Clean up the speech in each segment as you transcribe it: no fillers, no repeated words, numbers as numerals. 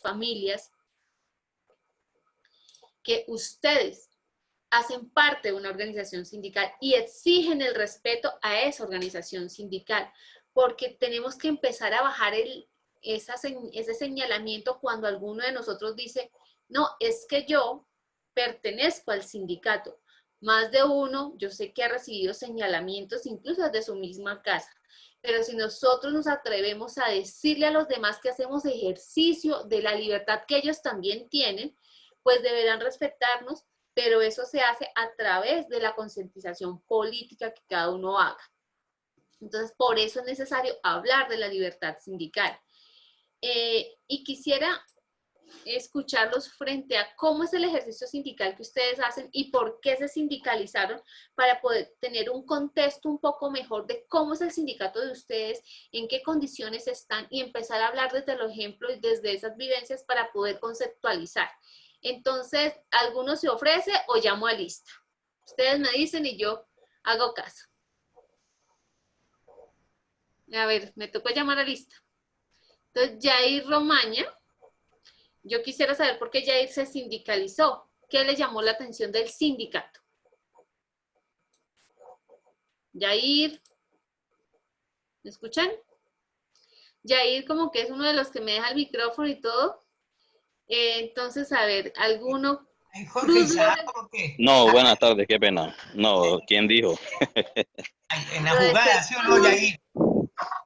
familias, que ustedes hacen parte de una organización sindical y exigen el respeto a esa organización sindical, porque tenemos que empezar a bajar ese señalamiento cuando alguno de nosotros dice, no, es que yo pertenezco al sindicato. Más de uno, yo sé que ha recibido señalamientos incluso desde su misma casa, pero si nosotros nos atrevemos a decirle a los demás que hacemos ejercicio de la libertad que ellos también tienen, pues deberán respetarnos, pero eso se hace a través de la concientización política que cada uno haga. Entonces, por eso es necesario hablar de la libertad sindical. Y quisiera escucharlos frente a cómo es el ejercicio sindical que ustedes hacen y por qué se sindicalizaron, para poder tener un contexto un poco mejor de cómo es el sindicato de ustedes, en qué condiciones están, y empezar a hablar desde los ejemplos y desde esas vivencias para poder conceptualizar. Entonces, ¿alguno se ofrece o llamo a lista? Ustedes me dicen y yo hago caso. A ver, me tocó llamar a lista. Entonces, Jair Romaña, yo quisiera saber por qué Jair se sindicalizó. ¿Qué le llamó la atención del sindicato? Jair, ¿me escuchan? Jair como que es uno de los que me deja el micrófono y todo. Entonces, a ver, ¿alguno? Jorge Isaac, ¿por qué? No, buenas tardes, qué pena. No, ¿quién dijo? En la jugada, ¿sí o no, Jair?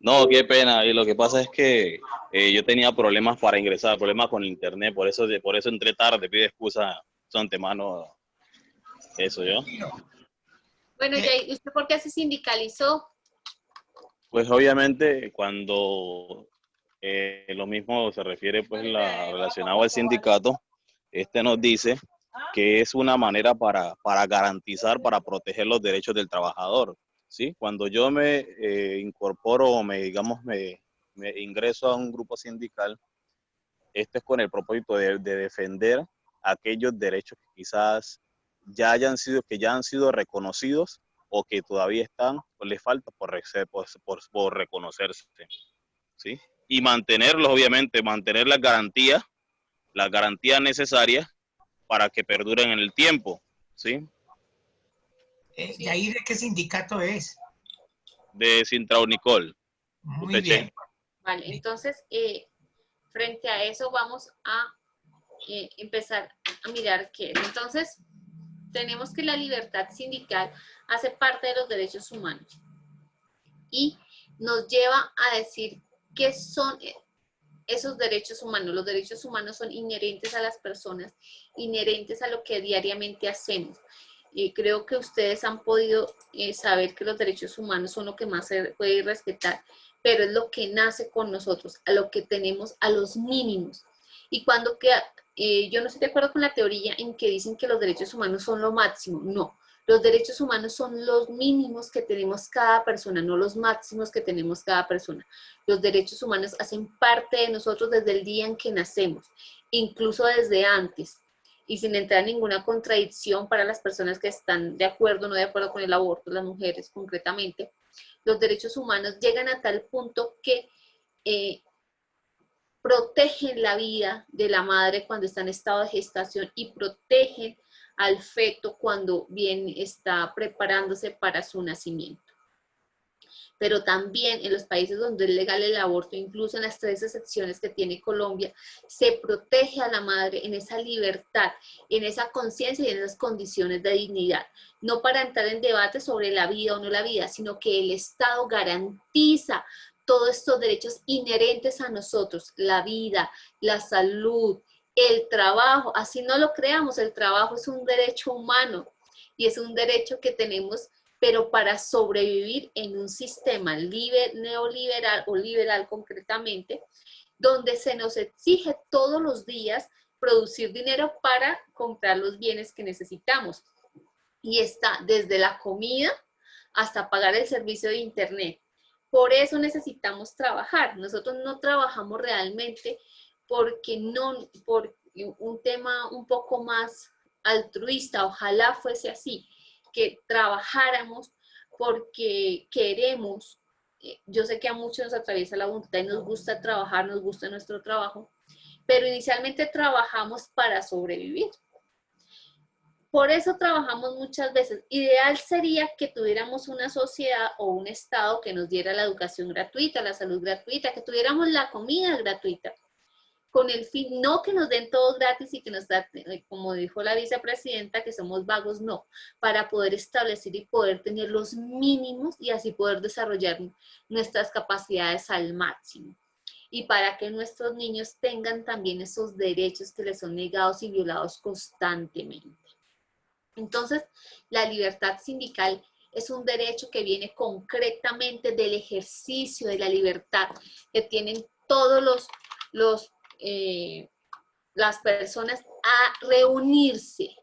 No, qué pena. Y lo que pasa es que yo tenía problemas para ingresar, problemas con internet, por eso entré tarde, pido excusa de antemano. Eso yo. Bueno, Jair, ¿usted por qué se sindicalizó? Pues obviamente cuando lo mismo se refiere pues relacionado al sindicato, nos dice que es una manera para garantizar, para proteger los derechos del trabajador, ¿sí? Cuando yo me incorporo o me ingreso a un grupo sindical, esto es con el propósito de defender aquellos derechos que quizás ya han sido reconocidos o que todavía están, o les falta por reconocerse, ¿sí? Y mantenerlos, obviamente, mantener las garantías necesarias para que perduren en el tiempo, ¿sí? Jair, ¿de qué sindicato es? De Sintraunicol. Muy bien. Vale, entonces, frente a eso vamos a empezar a mirar qué es. Entonces, tenemos que la libertad sindical hace parte de los derechos humanos y nos lleva a decir qué son esos derechos humanos. Los derechos humanos son inherentes a las personas, inherentes a lo que diariamente hacemos. Creo que ustedes han podido saber que los derechos humanos son lo que más se puede respetar, pero es lo que nace con nosotros, a lo que tenemos, a los mínimos. Y cuando queda, yo no estoy de acuerdo con la teoría en que dicen que los derechos humanos son lo máximo. No, los derechos humanos son los mínimos que tenemos cada persona, no los máximos que tenemos cada persona. Los derechos humanos hacen parte de nosotros desde el día en que nacemos, incluso desde antes, y sin entrar en ninguna contradicción para las personas que están de acuerdo o no de acuerdo con el aborto, las mujeres concretamente. Los derechos humanos llegan a tal punto que protegen la vida de la madre cuando está en estado de gestación y protegen al feto cuando bien está preparándose para su nacimiento. Pero también en los países donde es legal el aborto, incluso en las 3 excepciones que tiene Colombia, se protege a la madre en esa libertad, en esa conciencia y en esas condiciones de dignidad. No para entrar en debate sobre la vida o no la vida, sino que el Estado garantiza todos estos derechos inherentes a nosotros, la vida, la salud, el trabajo. Así no lo creamos, el trabajo es un derecho humano y es un derecho que tenemos, pero para sobrevivir en un sistema neoliberal o liberal concretamente, donde se nos exige todos los días producir dinero para comprar los bienes que necesitamos. Y está desde la comida hasta pagar el servicio de internet. Por eso necesitamos trabajar. Nosotros no trabajamos realmente porque por un tema un poco más altruista, ojalá fuese así, que trabajáramos porque queremos. Yo sé que a muchos nos atraviesa la voluntad y nos gusta trabajar, nos gusta nuestro trabajo, pero inicialmente trabajamos para sobrevivir. Por eso trabajamos muchas veces. Ideal sería que tuviéramos una sociedad o un Estado que nos diera la educación gratuita, la salud gratuita, que tuviéramos la comida gratuita, con el fin, no que nos den todo gratis y que nos da, como dijo la vicepresidenta, que somos vagos, no, para poder establecer y poder tener los mínimos y así poder desarrollar nuestras capacidades al máximo. Y para que nuestros niños tengan también esos derechos que les son negados y violados constantemente. Entonces, la libertad sindical es un derecho que viene concretamente del ejercicio de la libertad que tienen todos las personas a reunirse.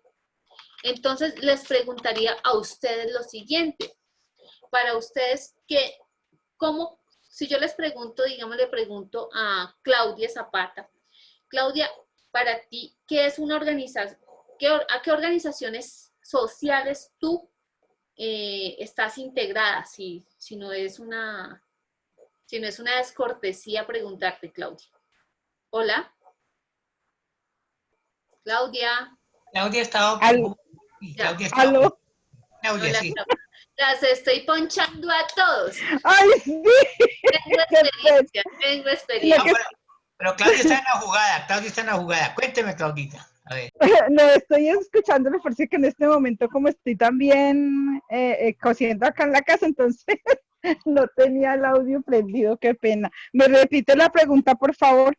Entonces, les preguntaría a ustedes lo siguiente. Para ustedes, si yo les pregunto, digamos, le pregunto a Claudia Zapata. Claudia, para ti, ¿qué es una organización? ¿A qué organizaciones sociales tú estás integrada? Si no es una descortesía preguntarte, Claudia. Hola. Claudia. Claudia está... Claudia está... ¿Aló? Claudia, Hola, sí. Claudia. Las estoy ponchando a todos. ¡Ay, sí! Tengo experiencia. Pero Claudia está en la jugada, Cuénteme, Claudita. A ver. No, estoy escuchando, me parece que en este momento, como estoy también cosiendo acá en la casa, entonces no tenía el audio prendido, qué pena. ¿Me repite la pregunta, por favor?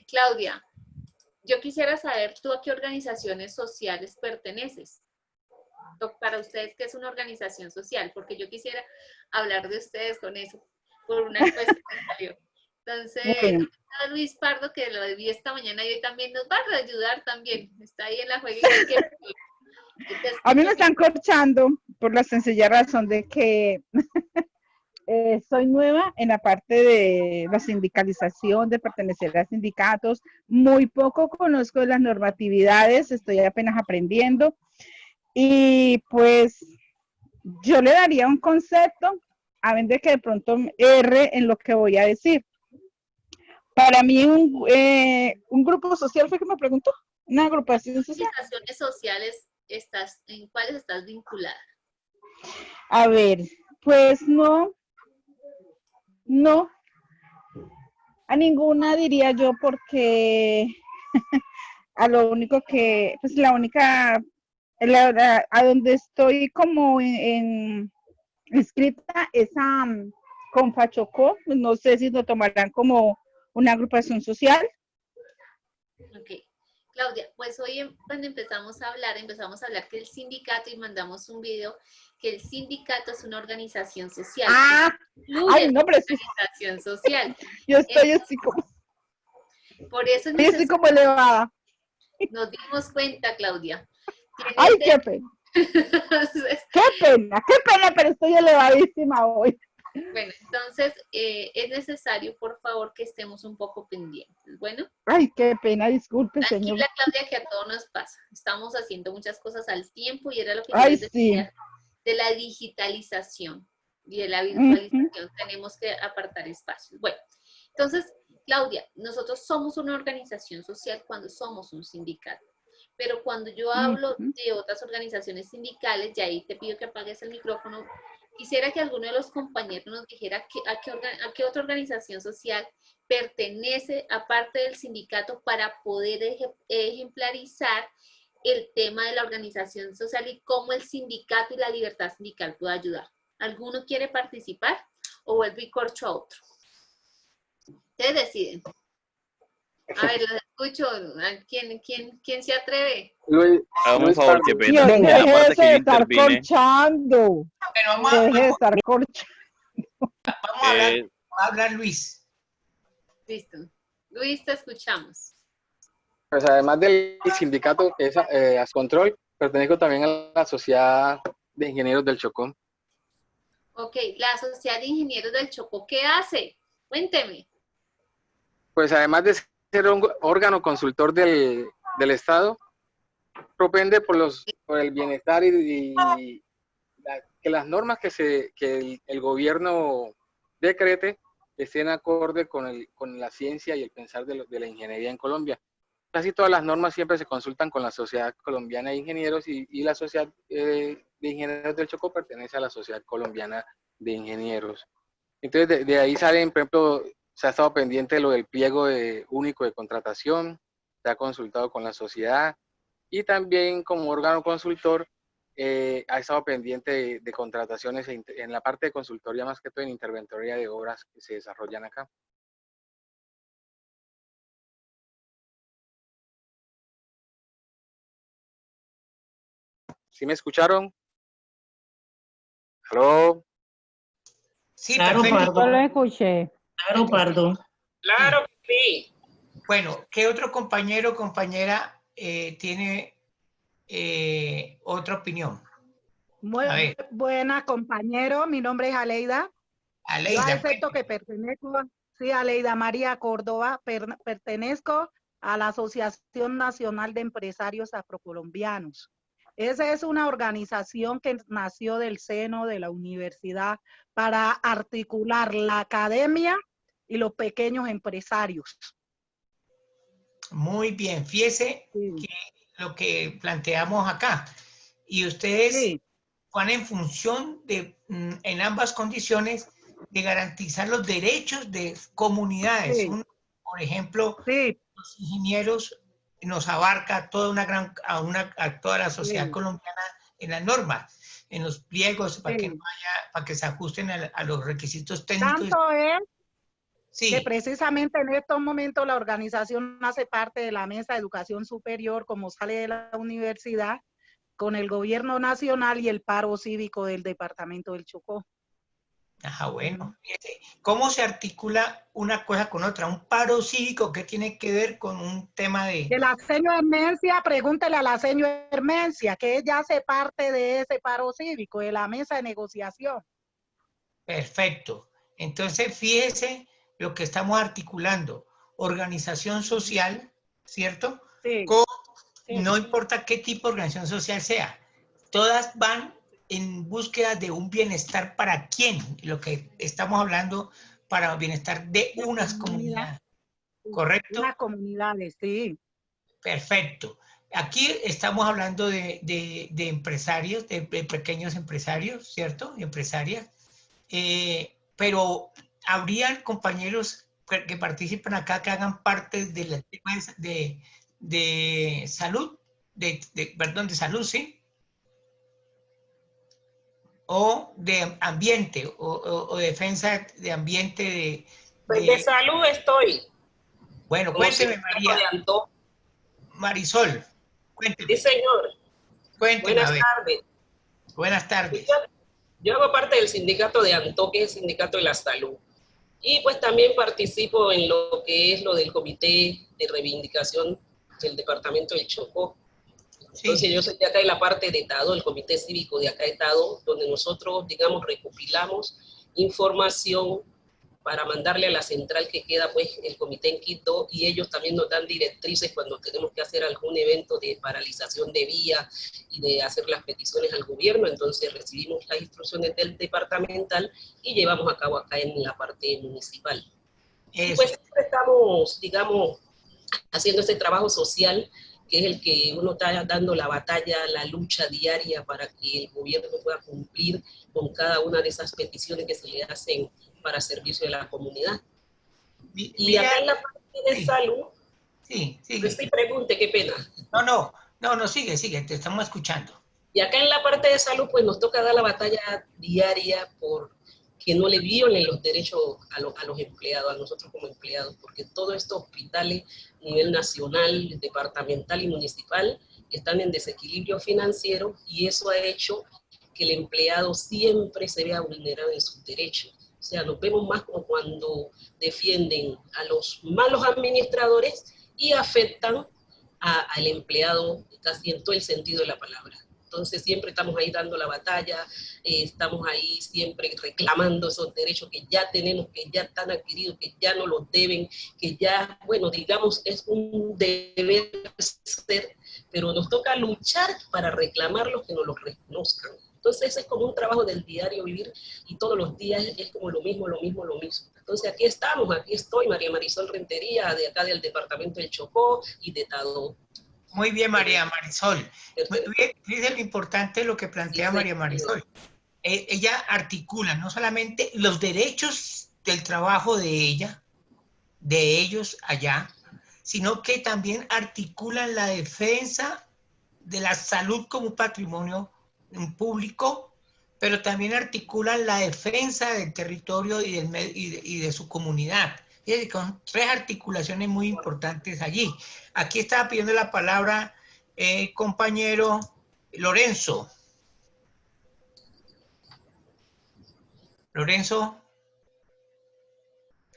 Claudia, yo quisiera saber tú a qué organizaciones sociales perteneces. Para ustedes, ¿qué es una organización social? Porque yo quisiera hablar de ustedes con eso, por una encuesta que salió. Entonces, bueno. Luis Pardo, que lo vi esta mañana y hoy también nos va a ayudar también. Está ahí en la juega. A mí me están corchando por la sencilla razón de que soy nueva en la parte de la sindicalización, de pertenecer a sindicatos. Muy poco conozco de las normatividades, estoy apenas aprendiendo. Y pues yo le daría un concepto, a ver de que de pronto erre en lo que voy a decir. Para mí un grupo social fue que me preguntó, una agrupación social. ¿Qué organizaciones sociales en cuáles estás vinculada? A ver, pues no, a ninguna diría yo porque a lo único que, pues la única, a donde estoy como inscrita es a Confachocó, no sé si lo tomarán como una agrupación social. Ok. Claudia, pues hoy cuando empezamos a hablar que el sindicato, y mandamos un video, que el sindicato es una organización social. Ay, no, pero organización social. Yo estoy así como... Por eso estoy como elevada. Nos dimos cuenta, Claudia. Ay, qué pena. Qué pena, pero estoy elevadísima hoy. Bueno, entonces es necesario, por favor, que estemos un poco pendientes. Bueno. Ay, qué pena, disculpe, tranquila, señor. Claudia, que a todos nos pasa. Estamos haciendo muchas cosas al tiempo y era lo que yo les decía de la digitalización y de la virtualización. Tenemos que apartar espacios. Bueno, entonces, Claudia, nosotros somos una organización social cuando somos un sindicato. Pero cuando yo hablo de otras organizaciones sindicales, y ahí te pido que apagues el micrófono, quisiera que alguno de los compañeros nos dijera a qué otra organización social pertenece, aparte del sindicato, para poder ejemplarizar el tema de la organización social y cómo el sindicato y la libertad sindical puede ayudar. ¿Alguno quiere participar o vuelvo y corcho a otro? Ustedes deciden. A ver, los escucho. ¿Quién se atreve? Luis, un favor, qué pena. Deje de estar corchando. Deje de estar corchando. Vamos a hablar Luis. Listo. Luis, te escuchamos. Pues además del sindicato que es Ascontrol, pertenezco también a la Sociedad de Ingenieros del Chocó. Ok, la Sociedad de Ingenieros del Chocó, ¿qué hace? Cuénteme. Pues además de ser un órgano consultor del Estado, propende por el bienestar y que las normas que el gobierno decrete estén acorde con la ciencia y el pensar de la ingeniería en Colombia. Casi todas las normas siempre se consultan con la Sociedad Colombiana de Ingenieros y la Sociedad de Ingenieros del Chocó pertenece a la Sociedad Colombiana de Ingenieros. Entonces, de ahí salen, por ejemplo, se ha estado pendiente de lo del pliego único de contratación, se ha consultado con la sociedad y también como órgano consultor ha estado pendiente de contrataciones en la parte de consultoría, más que todo en interventoría de obras que se desarrollan acá. ¿Sí me escucharon? ¿Aló? Sí, Claro, perfecto. Pardo. Yo lo escuché. Claro, Pardo. Claro que sí. Bueno, ¿qué otro compañero o compañera tiene otra opinión? Muy A ver, buena, compañero. Mi nombre es Aleida. Yo Aleida. acepto que pertenezco, sí, Aleida María Córdoba, pertenezco a la Asociación Nacional de Empresarios Afrocolombianos. Esa es una organización que nació del seno de la universidad para articular la academia y los pequeños empresarios. Muy bien, fíjese Sí. que lo que planteamos acá. Y ustedes Sí. van en función de, en ambas condiciones, de garantizar los derechos de comunidades. Sí. Por ejemplo, Sí. los ingenieros nos abarca toda a toda la sociedad Sí. colombiana en las normas, en los pliegos, para Sí. que no haya, para que se ajusten a los requisitos técnicos. Tanto es Sí, que precisamente en estos momentos la organización hace parte de la Mesa de Educación Superior, como sale de la universidad, con el gobierno nacional y el paro cívico del departamento del Chocó. ajá, bueno. Fíjate, ¿cómo se articula una cosa con otra? Un paro cívico que tiene que ver con un tema de... De la seño Hermencia, pregúntele a la seño Hermencia, que ella hace parte de ese paro cívico, de la mesa de negociación. Perfecto. Entonces, fíjese lo que estamos articulando. Organización social, ¿cierto? Sí. Sí. No importa qué tipo de organización social sea, todas van en búsqueda de un bienestar para quién, lo que estamos hablando para el bienestar de unas comunidades, ¿correcto? Unas comunidades, sí. Perfecto. Aquí estamos hablando de empresarios, de pequeños empresarios, ¿cierto? Empresarias. Pero habrían compañeros que participan acá que hagan parte del tema de salud, perdón, de salud, ¿sí? O de ambiente, o defensa de ambiente Pues de salud estoy. Bueno, Como cuénteme, sindicato María. de ANTO. Marisol, cuénteme. Sí, señor. Cuénteme, Buenas a ver. tardes. Buenas tardes. Yo hago parte del sindicato de ANTO, que es el sindicato de la salud. Y pues también participo en lo que es lo del comité de reivindicación del departamento del Chocó. Entonces yo soy de acá de la parte de Tado, el comité cívico de acá de Tado, donde nosotros, digamos, recopilamos información para mandarle a la central que queda, pues, el comité en Quito, y ellos también nos dan directrices cuando tenemos que hacer algún evento de paralización de vía y de hacer las peticiones al gobierno. Entonces recibimos las instrucciones del departamental y llevamos a cabo acá en la parte municipal. Y pues siempre estamos, digamos, haciendo ese trabajo social, que es el que uno está dando la batalla, la lucha diaria para que el gobierno pueda cumplir con cada una de esas peticiones que se le hacen para servicio de la comunidad. Y acá en la parte de salud, sí, pues sí, pregunte, qué pena. No, sigue, te estamos escuchando. Y acá en la parte de salud, pues nos toca dar la batalla diaria por que no le violen los derechos a los empleados, a nosotros como empleados, porque todos estos hospitales a nivel nacional, departamental y municipal están en desequilibrio financiero, y eso ha hecho que el empleado siempre se vea vulnerado en sus derechos. O sea, nos vemos más como cuando defienden a los malos administradores y afectan al empleado casi en todo el sentido de la palabra. Entonces siempre estamos ahí dando la batalla, estamos ahí siempre reclamando esos derechos que ya tenemos, que ya están adquiridos, que ya no los deben, que ya, bueno, digamos, es un deber ser, pero nos toca luchar para reclamarlos, que nos los reconozcan. Entonces es como un trabajo del diario vivir, y todos los días es como lo mismo. Entonces aquí estamos, aquí estoy, María Marisol Rentería, de acá del departamento del Chocó y de Tadó. Muy bien, María Marisol. Fíjese lo importante de lo que plantea Sí, María Marisol. Ella articula no solamente los derechos del trabajo de ella, de ellos allá, sino que también articulan la defensa de la salud como un patrimonio público, pero también articulan la defensa del territorio y de su comunidad. Y con tres articulaciones muy importantes allí. Aquí estaba pidiendo la palabra compañero Lorenzo. Lorenzo.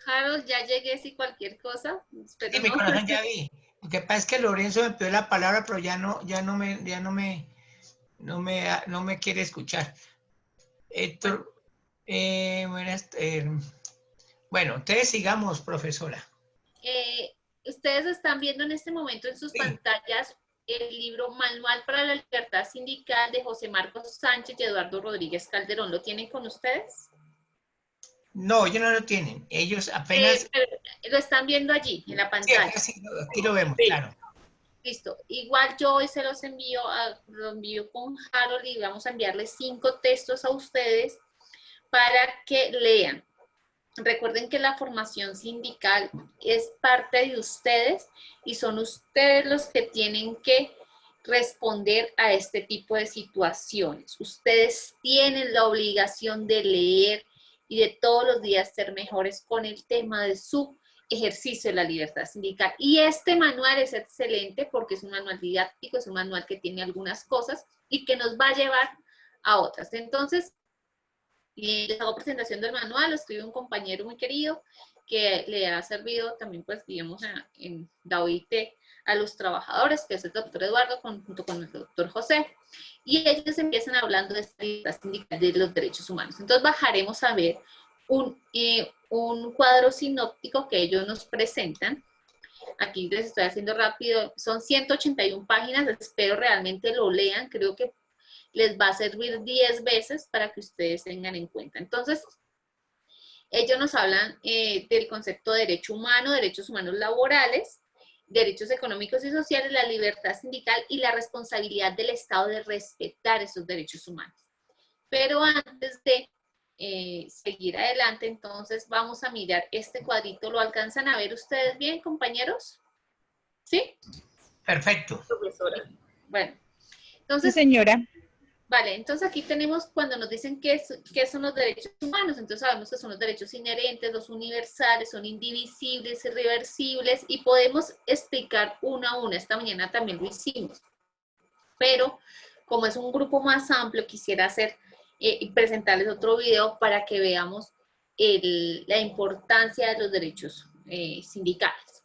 Harold, ya llegué si cualquier cosa. Pero Sí, mi corazón ya vi. Lo que pasa es que Lorenzo me pidió la palabra, pero ya no me quiere escuchar. Héctor, bueno, entonces sigamos, profesora. Ustedes están viendo en este momento en sus pantallas el libro Manual para la Libertad Sindical de José Marcos Sánchez y Eduardo Rodríguez Calderón. ¿Lo tienen con ustedes? No, ellos no lo tienen. Ellos apenas... lo están viendo allí, en la pantalla. Sí, aquí lo vemos, claro. Listo. Igual yo hoy se los envío, lo envío con Harold y vamos a enviarles 5 textos a ustedes para que lean. Recuerden que la formación sindical es parte de ustedes y son ustedes los que tienen que responder a este tipo de situaciones. Ustedes tienen la obligación de leer y de todos los días ser mejores con el tema de su ejercicio de la libertad sindical. Y este manual es excelente porque es un manual didáctico, es un manual que tiene algunas cosas y que nos va a llevar a otras. Entonces, les hago presentación del manual, lo escribe un compañero muy querido que le ha servido también, pues, digamos, en la OIT a los trabajadores, que es el doctor Eduardo junto con el doctor José. Y ellos empiezan hablando de esta libertad sindical de los derechos humanos. Entonces bajaremos a ver un cuadro sinóptico que ellos nos presentan. Aquí les estoy haciendo rápido. Son 181 páginas. Espero realmente lo lean. Creo que les va a servir 10 veces para que ustedes tengan en cuenta. Entonces, ellos nos hablan del concepto de derecho humano, derechos humanos laborales, derechos económicos y sociales, la libertad sindical y la responsabilidad del Estado de respetar esos derechos humanos. Pero antes de seguir adelante, entonces vamos a mirar este cuadrito. ¿Lo alcanzan a ver ustedes bien, compañeros? ¿Sí? Perfecto. Profesora. Bueno, entonces... Sí, señora. Vale, entonces aquí tenemos cuando nos dicen qué son los derechos humanos, entonces sabemos que son los derechos inherentes, los universales, son indivisibles, irreversibles y podemos explicar uno a uno. Esta mañana también lo hicimos, pero como es un grupo más amplio, quisiera hacer presentarles otro video para que veamos la importancia de los derechos sindicales.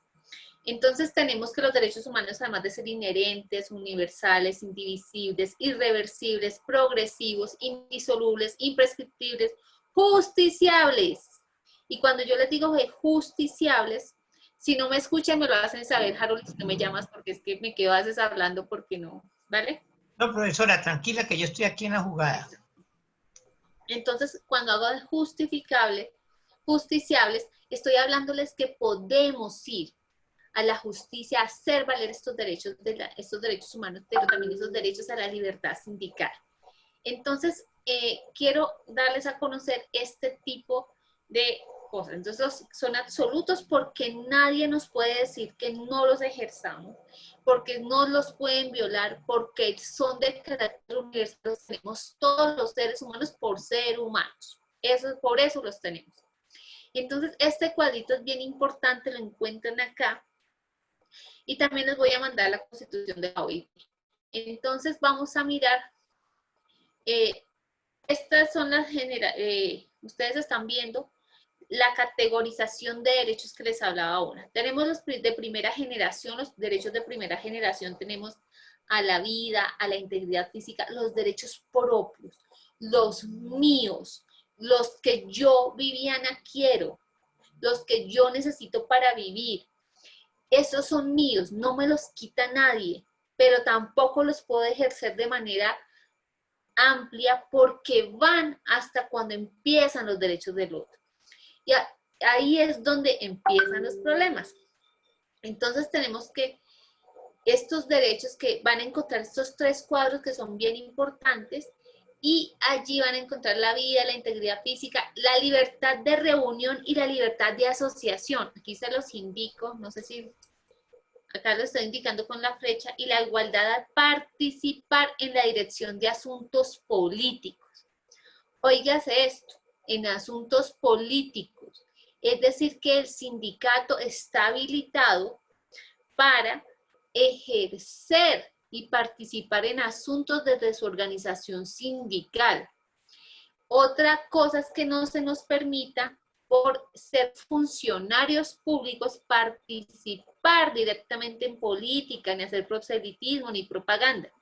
Entonces tenemos que los derechos humanos, además de ser inherentes, universales, indivisibles, irreversibles, progresivos, indisolubles, imprescriptibles, justiciables. Y cuando yo les digo justiciables, si no me escuchan me lo hacen saber, Harold, si no me llamas, porque es que me quedo a veces hablando porque no, ¿vale? No, profesora, tranquila que yo estoy aquí en la jugada. Entonces, cuando hago de justiciables, estoy hablándoles que podemos ir a la justicia, hacer valer estos derechos humanos, pero también esos derechos a la libertad sindical. Entonces, quiero darles a conocer este tipo de cosas. Entonces, son absolutos porque nadie nos puede decir que no los ejerzamos, porque no los pueden violar, porque son de carácter universal, los tenemos todos los seres humanos por ser humanos. Por eso los tenemos. Entonces, este cuadrito es bien importante, lo encuentran acá. Y también les voy a mandar la Constitución de la OIT. Entonces vamos a mirar, estas son las ustedes están viendo la categorización de derechos que les hablaba ahora. Tenemos los de primera generación, los derechos de primera generación, tenemos a la vida, a la integridad física, los derechos propios, los míos, los que yo, Viviana, quiero, los que yo necesito para vivir. Esos son míos, no me los quita nadie, pero tampoco los puedo ejercer de manera amplia porque van hasta cuando empiezan los derechos del otro. Y ahí es donde empiezan los problemas. Entonces tenemos que estos derechos que van a encontrar estos 3 cuadros que son bien importantes, y allí van a encontrar la vida, la integridad física, la libertad de reunión y la libertad de asociación. Aquí se los indico, no sé si acá lo estoy indicando con la flecha, y la igualdad a participar en la dirección de asuntos políticos. Óigase esto, en asuntos políticos, es decir que el sindicato está habilitado para ejercer y participar en asuntos desde su organización sindical. Otra cosa es que no se nos permita, por ser funcionarios públicos, participar directamente en política, ni hacer proselitismo, ni propaganda.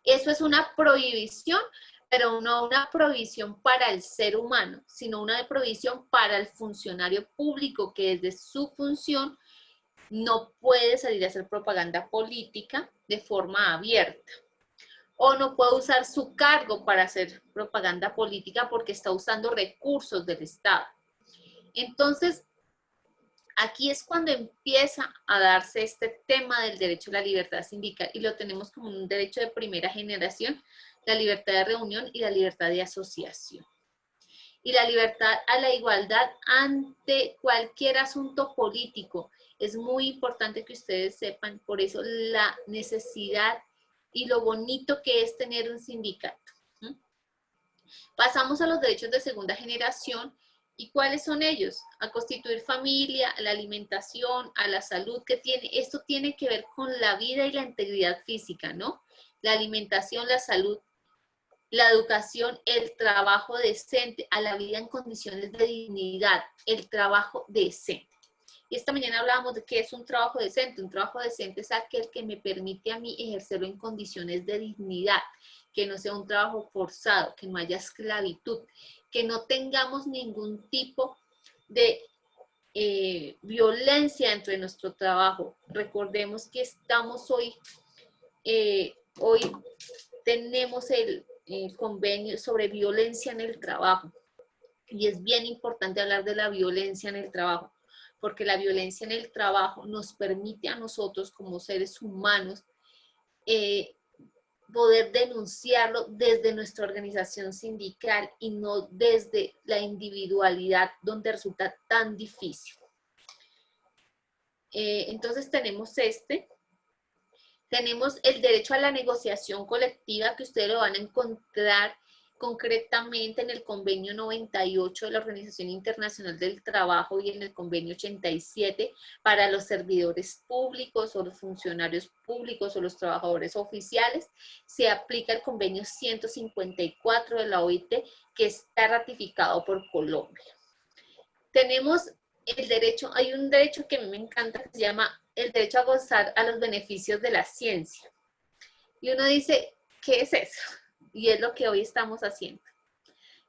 Eso es una prohibición, pero no una prohibición para el ser humano, sino una prohibición para el funcionario público, que desde su función no puede salir a hacer propaganda política de forma abierta, o no puede usar su cargo para hacer propaganda política porque está usando recursos del Estado. Entonces, aquí es cuando empieza a darse este tema del derecho a la libertad sindical, y lo tenemos como un derecho de primera generación, la libertad de reunión y la libertad de asociación. Y la libertad a la igualdad ante cualquier asunto político. Es muy importante que ustedes sepan, por eso la necesidad y lo bonito que es tener un sindicato. Pasamos a los derechos de segunda generación. ¿Y cuáles son ellos? A constituir familia, a la alimentación, a la salud que tiene. Esto tiene que ver con la vida y la integridad física, ¿no? La alimentación, la salud, la educación, el trabajo decente, a la vida en condiciones de dignidad, el trabajo decente. Y esta mañana hablábamos de qué es un trabajo decente. Un trabajo decente es aquel que me permite a mí ejercerlo en condiciones de dignidad, que no sea un trabajo forzado, que no haya esclavitud, que no tengamos ningún tipo de violencia dentro de nuestro trabajo. Recordemos que estamos hoy tenemos el convenio sobre violencia en el trabajo, y es bien importante hablar de la violencia en el trabajo, porque la violencia en el trabajo nos permite a nosotros como seres humanos poder denunciarlo desde nuestra organización sindical y no desde la individualidad, donde resulta tan difícil. Entonces tenemos tenemos el derecho a la negociación colectiva, que ustedes lo van a encontrar concretamente en el convenio 98 de la Organización Internacional del Trabajo y en el convenio 87 para los servidores públicos o los funcionarios públicos o los trabajadores oficiales. Se aplica el convenio 154 de la OIT, que está ratificado por Colombia. Tenemos el derecho, hay un derecho que a mí me encanta, que se llama el derecho a gozar a los beneficios de la ciencia. Y uno dice, ¿qué es eso? Y es lo que hoy estamos haciendo.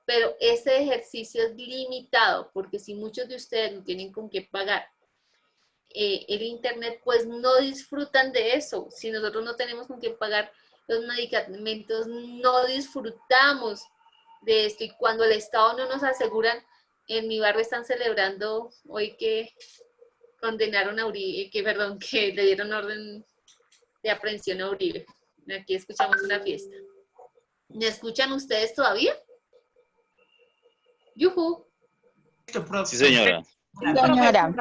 Pero ese ejercicio es limitado, porque si muchos de ustedes no tienen con qué pagar el internet, pues no disfrutan de eso. Si nosotros no tenemos con qué pagar los medicamentos, no disfrutamos de esto. Y cuando el Estado no nos aseguran, en mi barrio están celebrando hoy que condenaron a Uribe, que le dieron orden de aprehensión a Uribe. Aquí escuchamos una fiesta. ¿Me escuchan ustedes todavía? ¡Yujú! Sí, señora. Señora.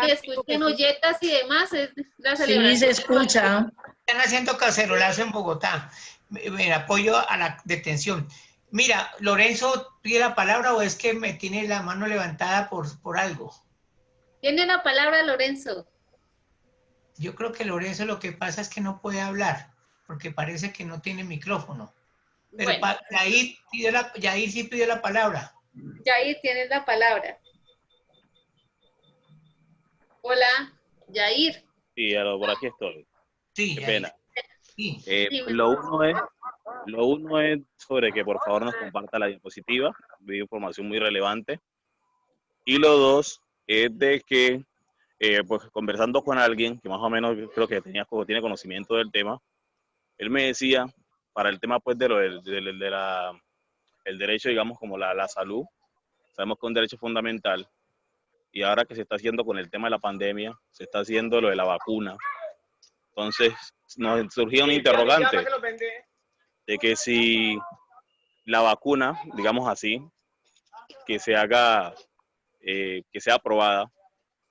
Es que escuchen olletas y demás, es la celebración. Sí, se escucha. Están haciendo cacerolazo en Bogotá en apoyo a la detención. Mira, ¿Lorenzo pide la palabra o es que me tiene la mano levantada por algo? Tiene la palabra Lorenzo. Yo creo que Lorenzo lo que pasa es que no puede hablar, porque parece que no tiene micrófono. Pero Bueno. Yair sí pidió la palabra. Yair, tienes la palabra. Hola, Yair. Sí, por aquí estoy. Sí, Qué Yair. pena. Sí. Lo uno es sobre que por favor nos comparta la diapositiva, de información muy relevante. Y lo dos es de que, pues conversando con alguien que más o menos creo que tiene conocimiento del tema, él me decía, para el tema pues de el derecho, digamos, como la salud, sabemos que es un derecho fundamental, y ahora que se está haciendo con el tema de la pandemia, se está haciendo lo de la vacuna. Entonces nos surgía un interrogante de que si la vacuna, digamos así, que se haga, que sea aprobada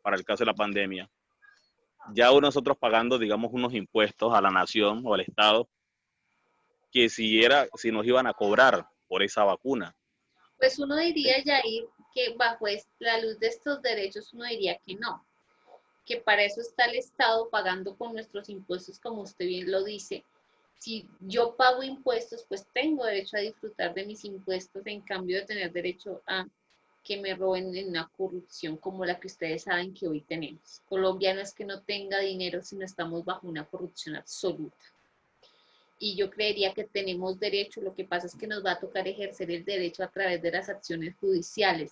para el caso de la pandemia, ya nosotros pagando, digamos, unos impuestos a la nación o al Estado, que si nos iban a cobrar por esa vacuna. Pues uno diría, Yair, que bajo la luz de estos derechos uno diría que no, que para eso está el Estado pagando con nuestros impuestos, como usted bien lo dice. Si yo pago impuestos, pues tengo derecho a disfrutar de mis impuestos, en cambio de tener derecho a que me roben en una corrupción como la que ustedes saben que hoy tenemos. Colombia no es que no tenga dinero, sino estamos bajo una corrupción absoluta. Y yo creería que tenemos derecho, lo que pasa es que nos va a tocar ejercer el derecho a través de las acciones judiciales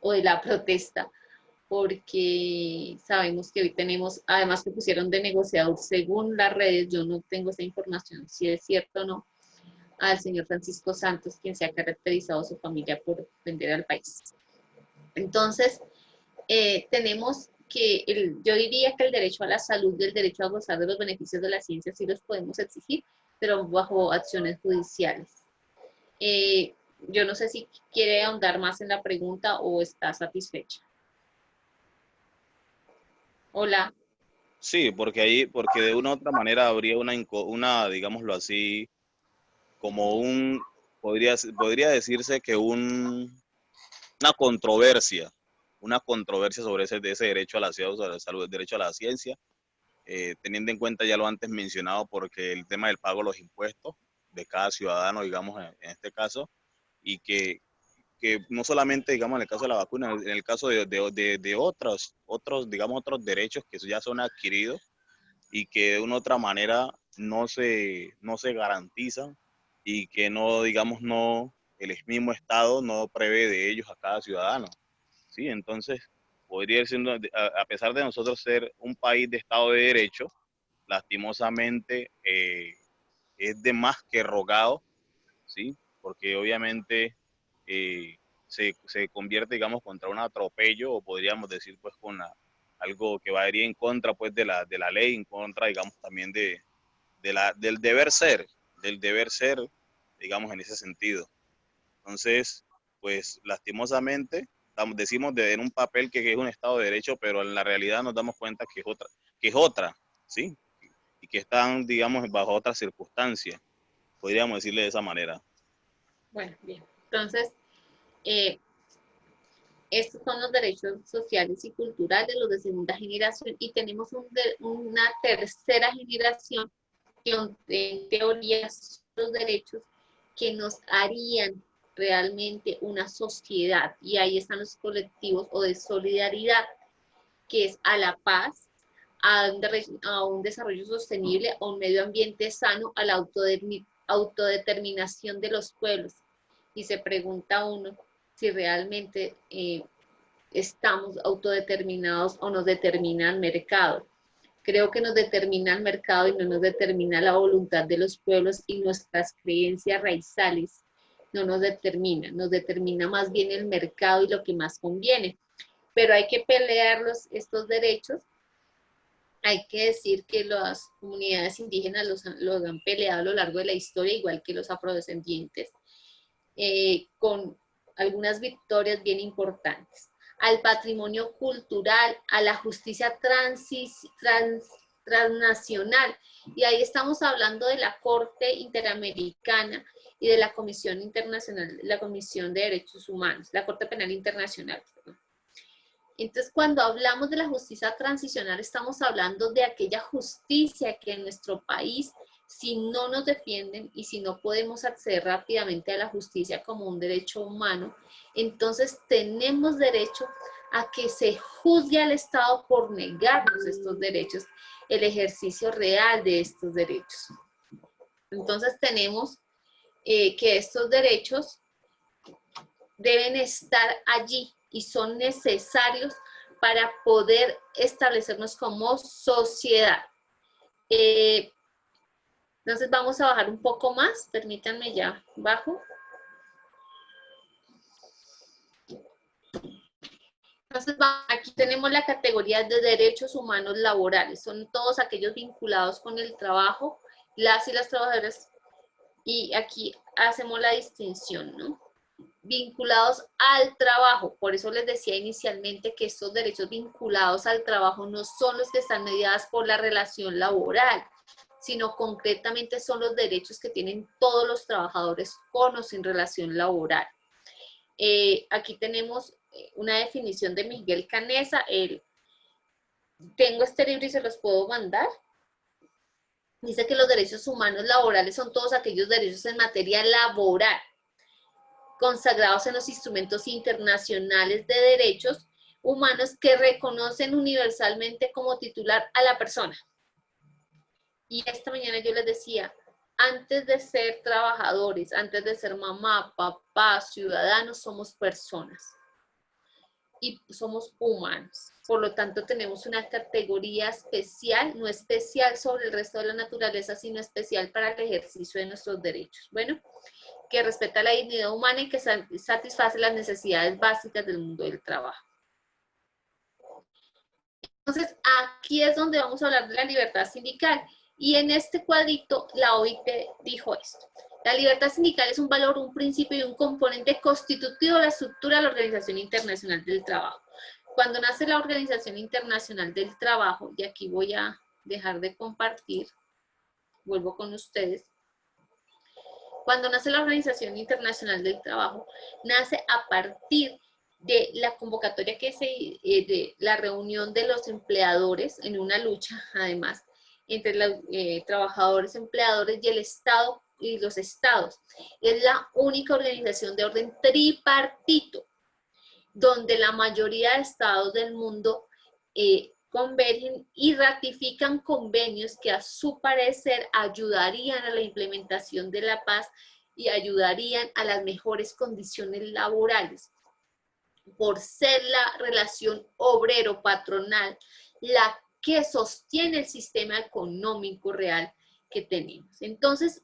o de la protesta, porque sabemos que hoy tenemos, además que pusieron de negociador, según las redes, yo no tengo esa información, si es cierto o no, al señor Francisco Santos, quien se ha caracterizado su familia por vender al país. Entonces, tenemos que, yo diría que el derecho a la salud y el derecho a gozar de los beneficios de la ciencia sí los podemos exigir, pero bajo acciones judiciales. Yo no sé si quiere ahondar más en la pregunta o está satisfecha. Hola. Sí, porque de una u otra manera habría una, digámoslo así, como podría decirse que una controversia sobre ese derecho a la salud, el derecho a la ciencia, teniendo en cuenta ya lo antes mencionado, porque el tema del pago de los impuestos de cada ciudadano, digamos, en este caso, y que no solamente, digamos, en el caso de la vacuna, en el caso de otros derechos que ya son adquiridos y que de una u otra manera no se garantizan y que no, digamos, el mismo Estado no prevé de ellos a cada ciudadano, ¿sí? Entonces, podría ser, a pesar de nosotros ser un país de Estado de Derecho, lastimosamente es de más que rogado, ¿sí? Porque obviamente se convierte, digamos, contra un atropello, o podríamos decir, pues, algo que va a ir en contra, pues, de la ley, en contra, digamos, también del deber ser, digamos, en ese sentido. Entonces, pues, lastimosamente, decimos en un papel que es un Estado de Derecho, pero en la realidad nos damos cuenta que es otra, ¿sí? Y que están, digamos, bajo otras circunstancias, podríamos decirle de esa manera. Bueno, bien. Entonces, estos son los derechos sociales y culturales, los de segunda generación, y tenemos una tercera generación que en teoría son los derechos que nos harían realmente una sociedad, y ahí están los colectivos o de solidaridad, que es a la paz, a un desarrollo sostenible, a un medio ambiente sano, a la autodeterminación de los pueblos. Y se pregunta uno si realmente estamos autodeterminados o nos determina el mercado. Creo que nos determina el mercado y no nos determina la voluntad de los pueblos, y nuestras creencias raizales no nos determina más bien el mercado y lo que más conviene. Pero hay que pelear estos derechos. Hay que decir que las comunidades indígenas los han peleado a lo largo de la historia, igual que los afrodescendientes, con algunas victorias bien importantes. Al patrimonio cultural, a la justicia transnacional, y ahí estamos hablando de la Corte Interamericana y de la Comisión Internacional, la Comisión de Derechos Humanos, la Corte Penal Internacional. Entonces, cuando hablamos de la justicia transicional, estamos hablando de aquella justicia que en nuestro país, si no nos defienden y si no podemos acceder rápidamente a la justicia como un derecho humano, entonces tenemos derecho a que se juzgue al Estado por negarnos estos derechos, el ejercicio real de estos derechos. Entonces tenemos que estos derechos deben estar allí y son necesarios para poder establecernos como sociedad. Entonces vamos a bajar un poco más, permítanme, ya bajo. Entonces, aquí tenemos la categoría de derechos humanos laborales. Son todos aquellos vinculados con el trabajo, las y las trabajadoras. Y aquí hacemos la distinción, ¿no? Vinculados al trabajo. Por eso les decía inicialmente que estos derechos vinculados al trabajo no son los que están mediados por la relación laboral, sino concretamente son los derechos que tienen todos los trabajadores con o sin relación laboral. Aquí tenemos una definición de Miguel Canesa. Tengo este libro y se los puedo mandar. Dice que los derechos humanos laborales son todos aquellos derechos en materia laboral consagrados en los instrumentos internacionales de derechos humanos que reconocen universalmente como titular a la persona. Y esta mañana yo les decía, antes de ser trabajadores, antes de ser mamá, papá, ciudadanos, somos personas. Y somos humanos. Por lo tanto, tenemos una categoría especial, no especial sobre el resto de la naturaleza, sino especial para el ejercicio de nuestros derechos. Bueno, que respeta la dignidad humana y que satisface las necesidades básicas del mundo del trabajo. Entonces, aquí es donde vamos a hablar de la libertad sindical. Y en este cuadrito, la OIT dijo esto. La libertad sindical es un valor, un principio y un componente constitutivo de la estructura de la Organización Internacional del Trabajo. Cuando nace la Organización Internacional del Trabajo, y aquí voy a dejar de compartir, vuelvo con ustedes. Cuando nace la Organización Internacional del Trabajo, nace a partir de la convocatoria de la reunión de los empleadores en una lucha, además, entre los trabajadores, empleadores y el Estado y los estados. Es la única organización de orden tripartito, donde la mayoría de estados del mundo convergen y ratifican convenios que a su parecer ayudarían a la implementación de la paz y ayudarían a las mejores condiciones laborales, por ser la relación obrero-patronal la que sostiene el sistema económico real que tenemos. Entonces,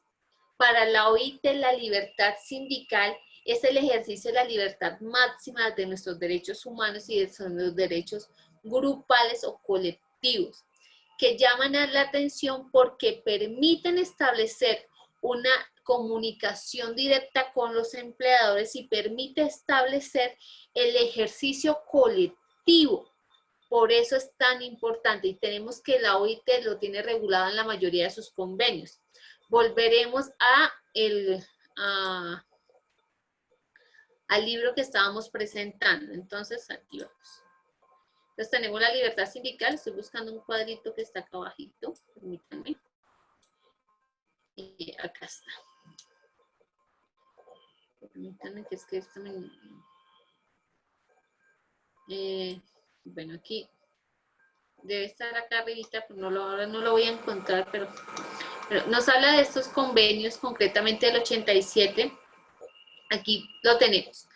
para la OIT, la libertad sindical es el ejercicio de la libertad máxima de nuestros derechos humanos y de los derechos grupales o colectivos, que llaman a la atención porque permiten establecer una comunicación directa con los empleadores y permite establecer el ejercicio colectivo. Por eso es tan importante y tenemos que la OIT lo tiene regulado en la mayoría de sus convenios. Volveremos al libro que estábamos presentando. Entonces, aquí vamos. Entonces, tenemos la libertad sindical. Estoy buscando un cuadrito que está acá abajito. Permítanme. Y acá está. Permítanme que es que esto me... bueno, aquí debe estar acá arribita, pero ahora no lo voy a encontrar, pero nos habla de estos convenios, concretamente del 87. Aquí lo tenemos.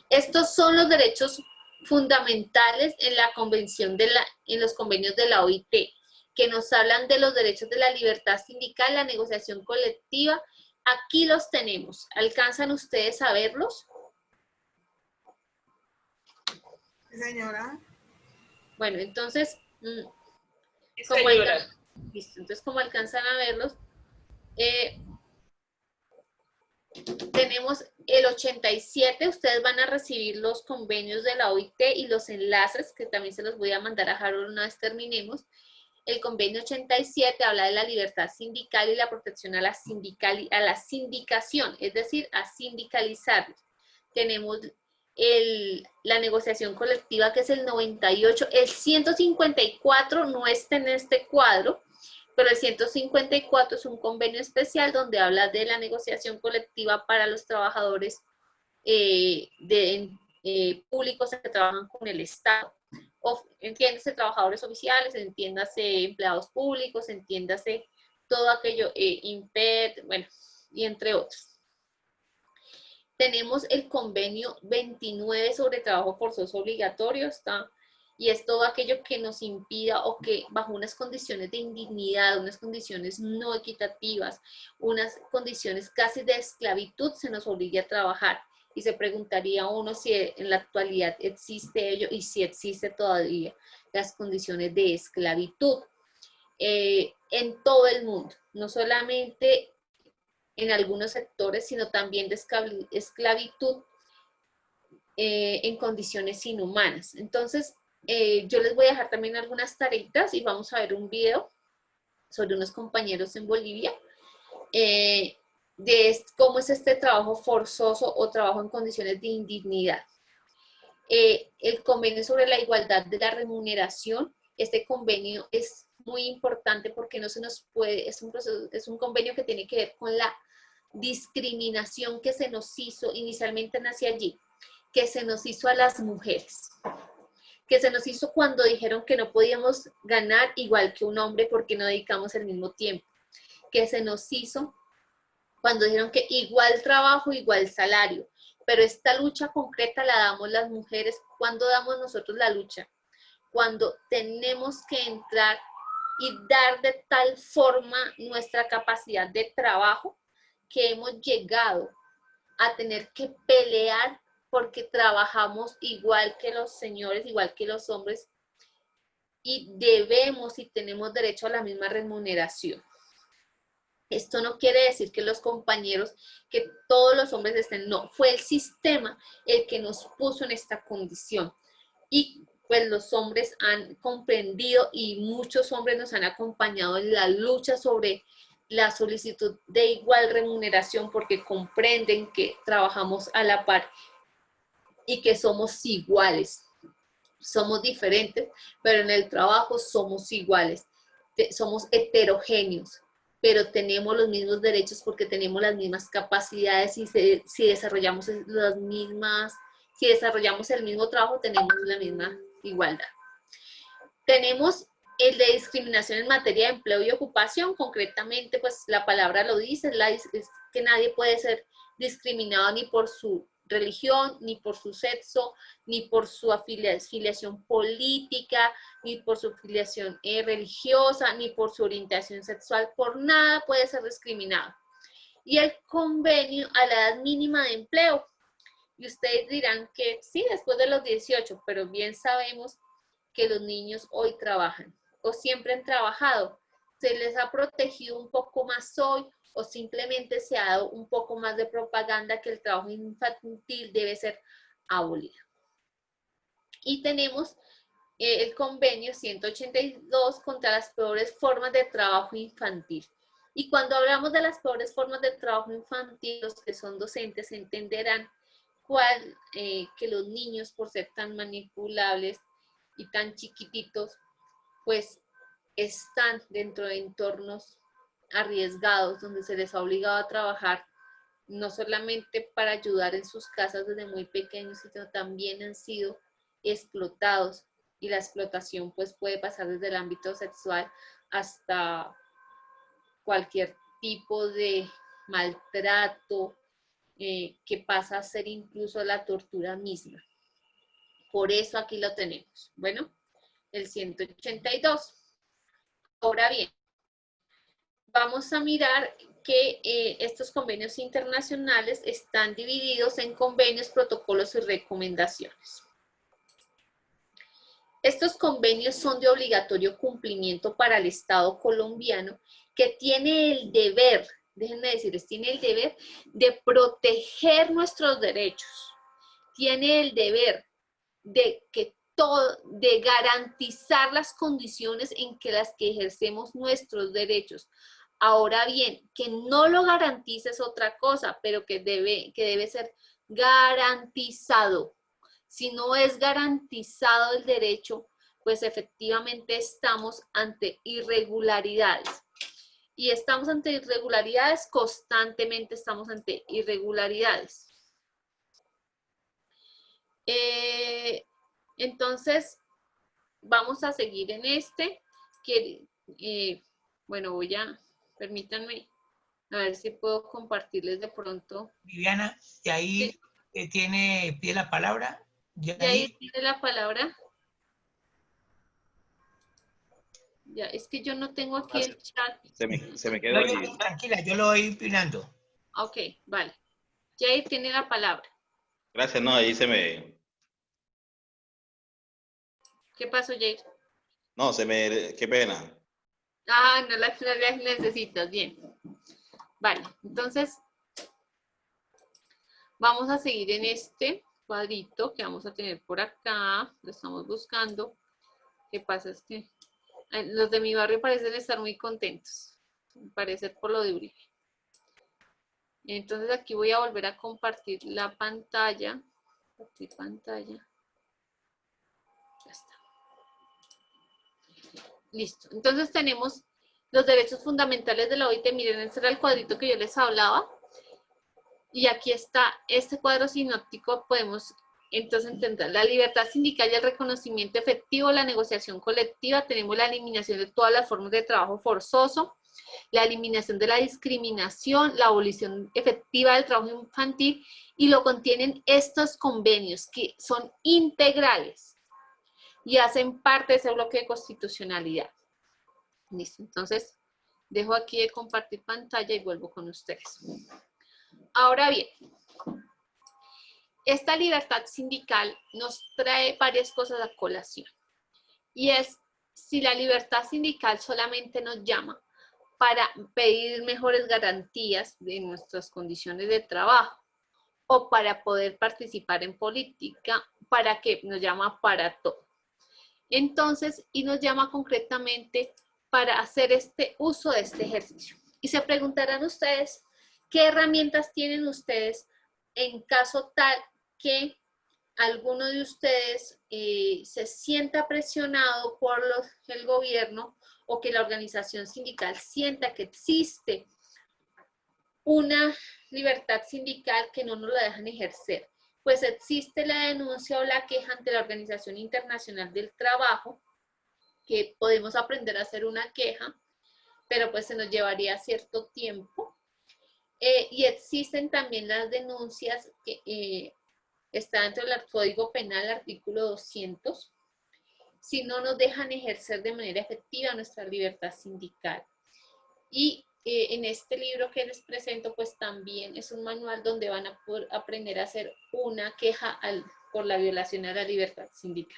Estos son los derechos fundamentales en la convención en los convenios de la OIT, que nos hablan de los derechos de la libertad sindical, la negociación colectiva. Aquí los tenemos. ¿Alcanzan ustedes a verlos? Señora. Bueno, entonces, como alcanzan a verlos, tenemos el 87, ustedes van a recibir los convenios de la OIT y los enlaces, que también se los voy a mandar a Harold una vez terminemos. El convenio 87 habla de la libertad sindical y la protección a la sindicación, es decir, a sindicalizarlos. Tenemos la negociación colectiva, que es el 98, el 154 no está en este cuadro, pero el 154 es un convenio especial donde habla de la negociación colectiva para los trabajadores públicos que trabajan con el Estado. Entiéndase trabajadores oficiales, entiéndase empleados públicos, entiéndase todo aquello, IMPED, bueno, y entre otros. Tenemos el convenio 29 sobre trabajo forzoso obligatorio, y es todo aquello que nos impida o que bajo unas condiciones de indignidad, unas condiciones no equitativas, unas condiciones casi de esclavitud se nos obligue a trabajar. y se preguntaría uno si en la actualidad existe ello y si existe todavía las condiciones de esclavitud en todo el mundo, no solamente en algunos sectores, sino también de esclavitud en condiciones inhumanas. Entonces, yo les voy a dejar también algunas tareitas y vamos a ver un video sobre unos compañeros en Bolivia de cómo es este trabajo forzoso o trabajo en condiciones de indignidad. El convenio sobre la igualdad de la remuneración, este convenio es muy importante porque no se nos puede, es un convenio que tiene que ver con la discriminación que se nos hizo, inicialmente nació allí, que se nos hizo a las mujeres, que se nos hizo cuando dijeron que no podíamos ganar igual que un hombre porque no dedicamos el mismo tiempo, que se nos hizo cuando dijeron que igual trabajo, igual salario, pero esta lucha concreta la damos las mujeres. ¿Cuándo damos nosotros la lucha? Cuando tenemos que entrar y dar de tal forma nuestra capacidad de trabajo que hemos llegado a tener que pelear porque trabajamos igual que los señores, igual que los hombres, y debemos y tenemos derecho a la misma remuneración. Esto no quiere decir que los compañeros, que todos los hombres estén, no, fue el sistema el que nos puso en esta condición. Y pues los hombres han comprendido y muchos hombres nos han acompañado en la lucha sobre la solicitud de igual remuneración porque comprenden que trabajamos a la par y que somos iguales. Somos diferentes, pero en el trabajo somos iguales. Somos heterogéneos, pero tenemos los mismos derechos porque tenemos las mismas capacidades y si desarrollamos si desarrollamos el mismo trabajo, tenemos la misma igualdad. Tenemos el de discriminación en materia de empleo y ocupación, concretamente, pues la palabra lo dice, es que nadie puede ser discriminado ni por su religión, ni por su sexo, ni por su afiliación política, ni por su afiliación religiosa, ni por su orientación sexual, por nada puede ser discriminado. Y el convenio a la edad mínima de empleo. Y ustedes dirán que sí, después de los 18, pero bien sabemos que los niños hoy trabajan o siempre han trabajado. Se les ha protegido un poco más hoy o simplemente se ha dado un poco más de propaganda que el trabajo infantil debe ser abolido. Y tenemos el convenio 182 contra las peores formas de trabajo infantil. Y cuando hablamos de las peores formas de trabajo infantil, los que son docentes entenderán que los niños, por ser tan manipulables y tan chiquititos, pues están dentro de entornos arriesgados donde se les ha obligado a trabajar no solamente para ayudar en sus casas desde muy pequeños, sino también han sido explotados, y la explotación pues puede pasar desde el ámbito sexual hasta cualquier tipo de maltrato que pasa a ser incluso la tortura misma. Por eso aquí lo tenemos. Bueno, el 182. Ahora bien, vamos a mirar que estos convenios internacionales están divididos en convenios, protocolos y recomendaciones. Estos convenios son de obligatorio cumplimiento para el Estado colombiano, que tiene el deber, déjenme decirles, tiene el deber de proteger nuestros derechos, tiene el deber de garantizar las condiciones en las que ejercemos nuestros derechos. Ahora bien, que no lo garantice es otra cosa, pero que debe ser garantizado. Si no es garantizado el derecho, pues efectivamente estamos ante irregularidades. Y estamos ante irregularidades, constantemente estamos ante irregularidades. Entonces, vamos a seguir en este. Bueno, permítanme, a ver si puedo compartirles de pronto. Viviana, y ahí pide la palabra. Ahí tiene la palabra. Ya, es que yo no tengo aquí el chat. Se me quedó allí. Tranquila, yo lo voy opinando. Ok, vale. Jair tiene la palabra. Gracias, no, ahí se me... ¿Qué pasó, Jair? No, se me... Qué pena. Ah, no las necesitas, bien. Vale, entonces vamos a seguir en este cuadrito que vamos a tener por acá. Lo estamos buscando. ¿Qué pasa? Es que los de mi barrio parecen estar muy contentos. Parece por lo de Uribe. Entonces aquí voy a volver a compartir la pantalla. Compartir pantalla. Ya está. Listo. Entonces tenemos los derechos fundamentales de la OIT. Miren, este era el cuadrito que yo les hablaba. Y aquí está este cuadro sinóptico. Podemos entonces entender la libertad sindical y el reconocimiento efectivo, la negociación colectiva. Tenemos la eliminación de todas las formas de trabajo forzoso, la eliminación de la discriminación, la abolición efectiva del trabajo infantil, y lo contienen estos convenios que son integrales y hacen parte de ese bloque de constitucionalidad. Listo, entonces dejo aquí de compartir pantalla y vuelvo con ustedes. Ahora bien, esta libertad sindical nos trae varias cosas a colación. Y es, si la libertad sindical solamente nos llama para pedir mejores garantías de nuestras condiciones de trabajo o para poder participar en política, ¿para qué? Nos llama para todo. Entonces, y nos llama concretamente para hacer este uso de este ejercicio. Y se preguntarán ustedes, ¿qué herramientas tienen ustedes en caso tal que alguno de ustedes se sienta presionado por el gobierno o que la organización sindical sienta que existe una libertad sindical que no nos la dejan ejercer? Pues existe la denuncia o la queja ante la Organización Internacional del Trabajo, que podemos aprender a hacer una queja, pero pues se nos llevaría cierto tiempo. Y existen también las denuncias que está dentro del Código Penal, artículo 200, si no nos dejan ejercer de manera efectiva nuestra libertad sindical. Y en este libro que les presento, pues también es un manual donde van a poder aprender a hacer una queja por la violación a la libertad sindical.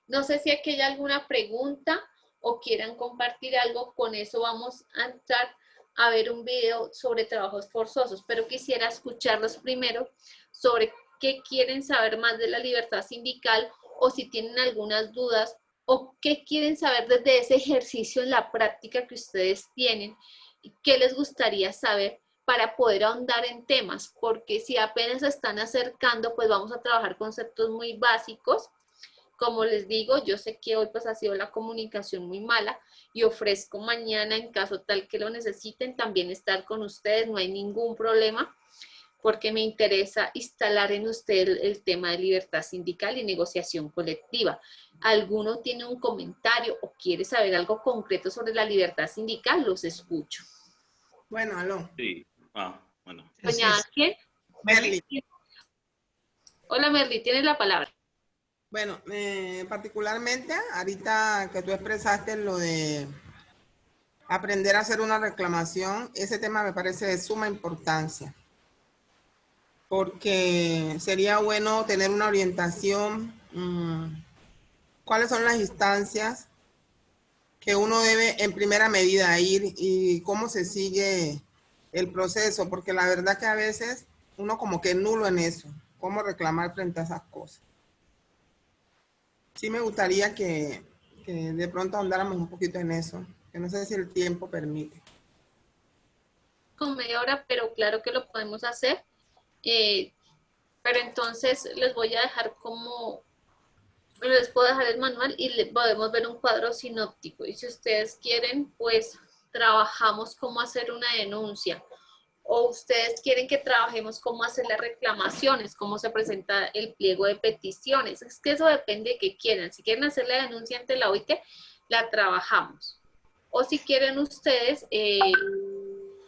No sé si aquí hay alguna pregunta o quieran compartir algo. Con eso vamos a entrar a ver un video sobre trabajos forzosos, pero quisiera escucharlos primero sobre qué quieren saber más de la libertad sindical, o si tienen algunas dudas, o qué quieren saber desde ese ejercicio en la práctica que ustedes tienen, y qué les gustaría saber para poder ahondar en temas, porque si apenas se están acercando, pues vamos a trabajar conceptos muy básicos. Como les digo, yo sé que hoy pues ha sido la comunicación muy mala y ofrezco mañana, en caso tal que lo necesiten, también estar con ustedes, no hay ningún problema, porque me interesa instalar en usted el tema de libertad sindical y negociación colectiva. ¿Alguno tiene un comentario o quiere saber algo concreto sobre la libertad sindical? Los escucho. Bueno, aló. Sí, bueno. Doña, ¿quién? Merly. Hola, Merly, tienes la palabra. Bueno, particularmente ahorita que tú expresaste lo de aprender a hacer una reclamación, ese tema me parece de suma importancia, porque sería bueno tener una orientación, cuáles son las instancias que uno debe en primera medida ir y cómo se sigue el proceso, porque la verdad que a veces uno como que es nulo en eso, cómo reclamar frente a esas cosas. Sí me gustaría que de pronto ahondáramos un poquito en eso, que no sé si el tiempo permite. Con media hora, pero claro que lo podemos hacer. Pero entonces les voy a dejar les puedo dejar el manual y podemos ver un cuadro sinóptico. Y si ustedes quieren, pues trabajamos cómo hacer una denuncia. O ustedes quieren que trabajemos cómo hacer las reclamaciones, cómo se presenta el pliego de peticiones. Es que eso depende de qué quieran. Si quieren hacer la denuncia ante la OIT, la trabajamos. O si quieren ustedes...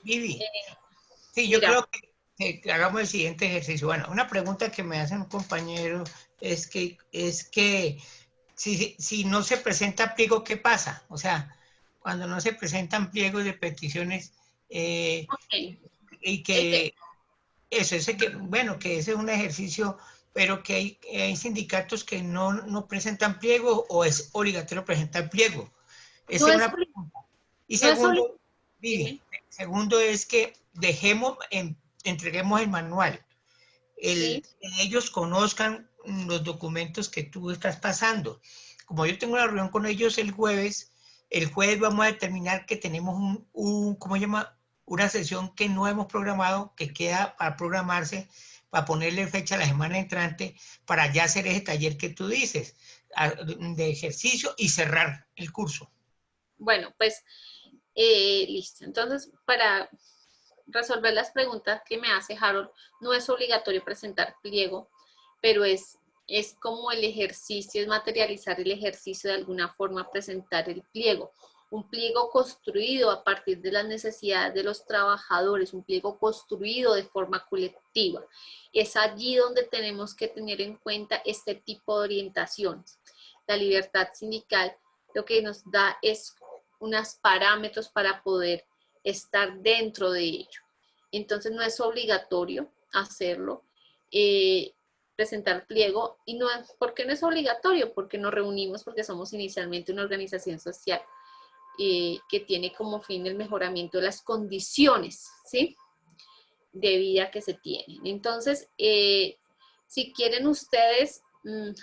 Vivi, sí, yo creo que hagamos el siguiente ejercicio. Bueno, una pregunta que me hace un compañero es que si no se presenta pliego, ¿qué pasa? O sea, cuando no se presentan pliegos de peticiones... Okay. Y que Eso, ese que, bueno, que ese es un ejercicio, pero que hay sindicatos que no presentan pliego o es obligatorio presentar pliego. Esa No es es, una pregunta. Y no es segundo, dime. segundo es que entreguemos el manual. Sí, Que ellos conozcan los documentos que tú estás pasando. Como yo tengo una reunión con ellos el jueves vamos a determinar que tenemos ¿cómo se llama? Una sesión que no hemos programado, que queda para programarse, para ponerle fecha a la semana entrante, para ya hacer ese taller que tú dices, de ejercicio y cerrar el curso. bueno, pues listo. Entonces, para resolver las preguntas que me hace Harold, no es obligatorio presentar pliego, pero es como el ejercicio, es materializar el ejercicio de alguna forma, presentar el pliego. Un pliego construido a partir de las necesidades de los trabajadores, un pliego construido de forma colectiva. Es allí donde tenemos que tener en cuenta este tipo de orientaciones. La libertad sindical lo que nos da es unos parámetros para poder estar dentro de ello. Entonces no es obligatorio hacerlo, presentar pliego, y no, ¿por qué no es obligatorio? Porque nos reunimos, porque somos inicialmente una organización social que tiene como fin el mejoramiento de las condiciones, ¿sí?, de vida que se tienen. Entonces, si quieren ustedes,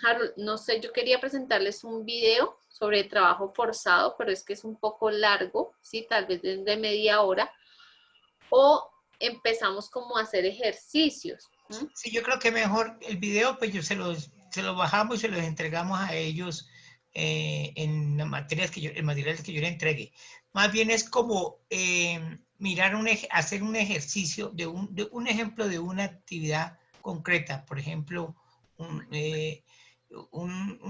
Harold, no sé, yo quería presentarles un video sobre trabajo forzado, pero es que es un poco largo, ¿sí?, tal vez de media hora, o empezamos como a hacer ejercicios. Sí, yo creo que mejor el video, pues yo se los bajamos y se los entregamos a ellos en las materias materiales que yo le entregue. Más bien es como mirar hacer un ejercicio de un ejemplo de una actividad concreta, por ejemplo, un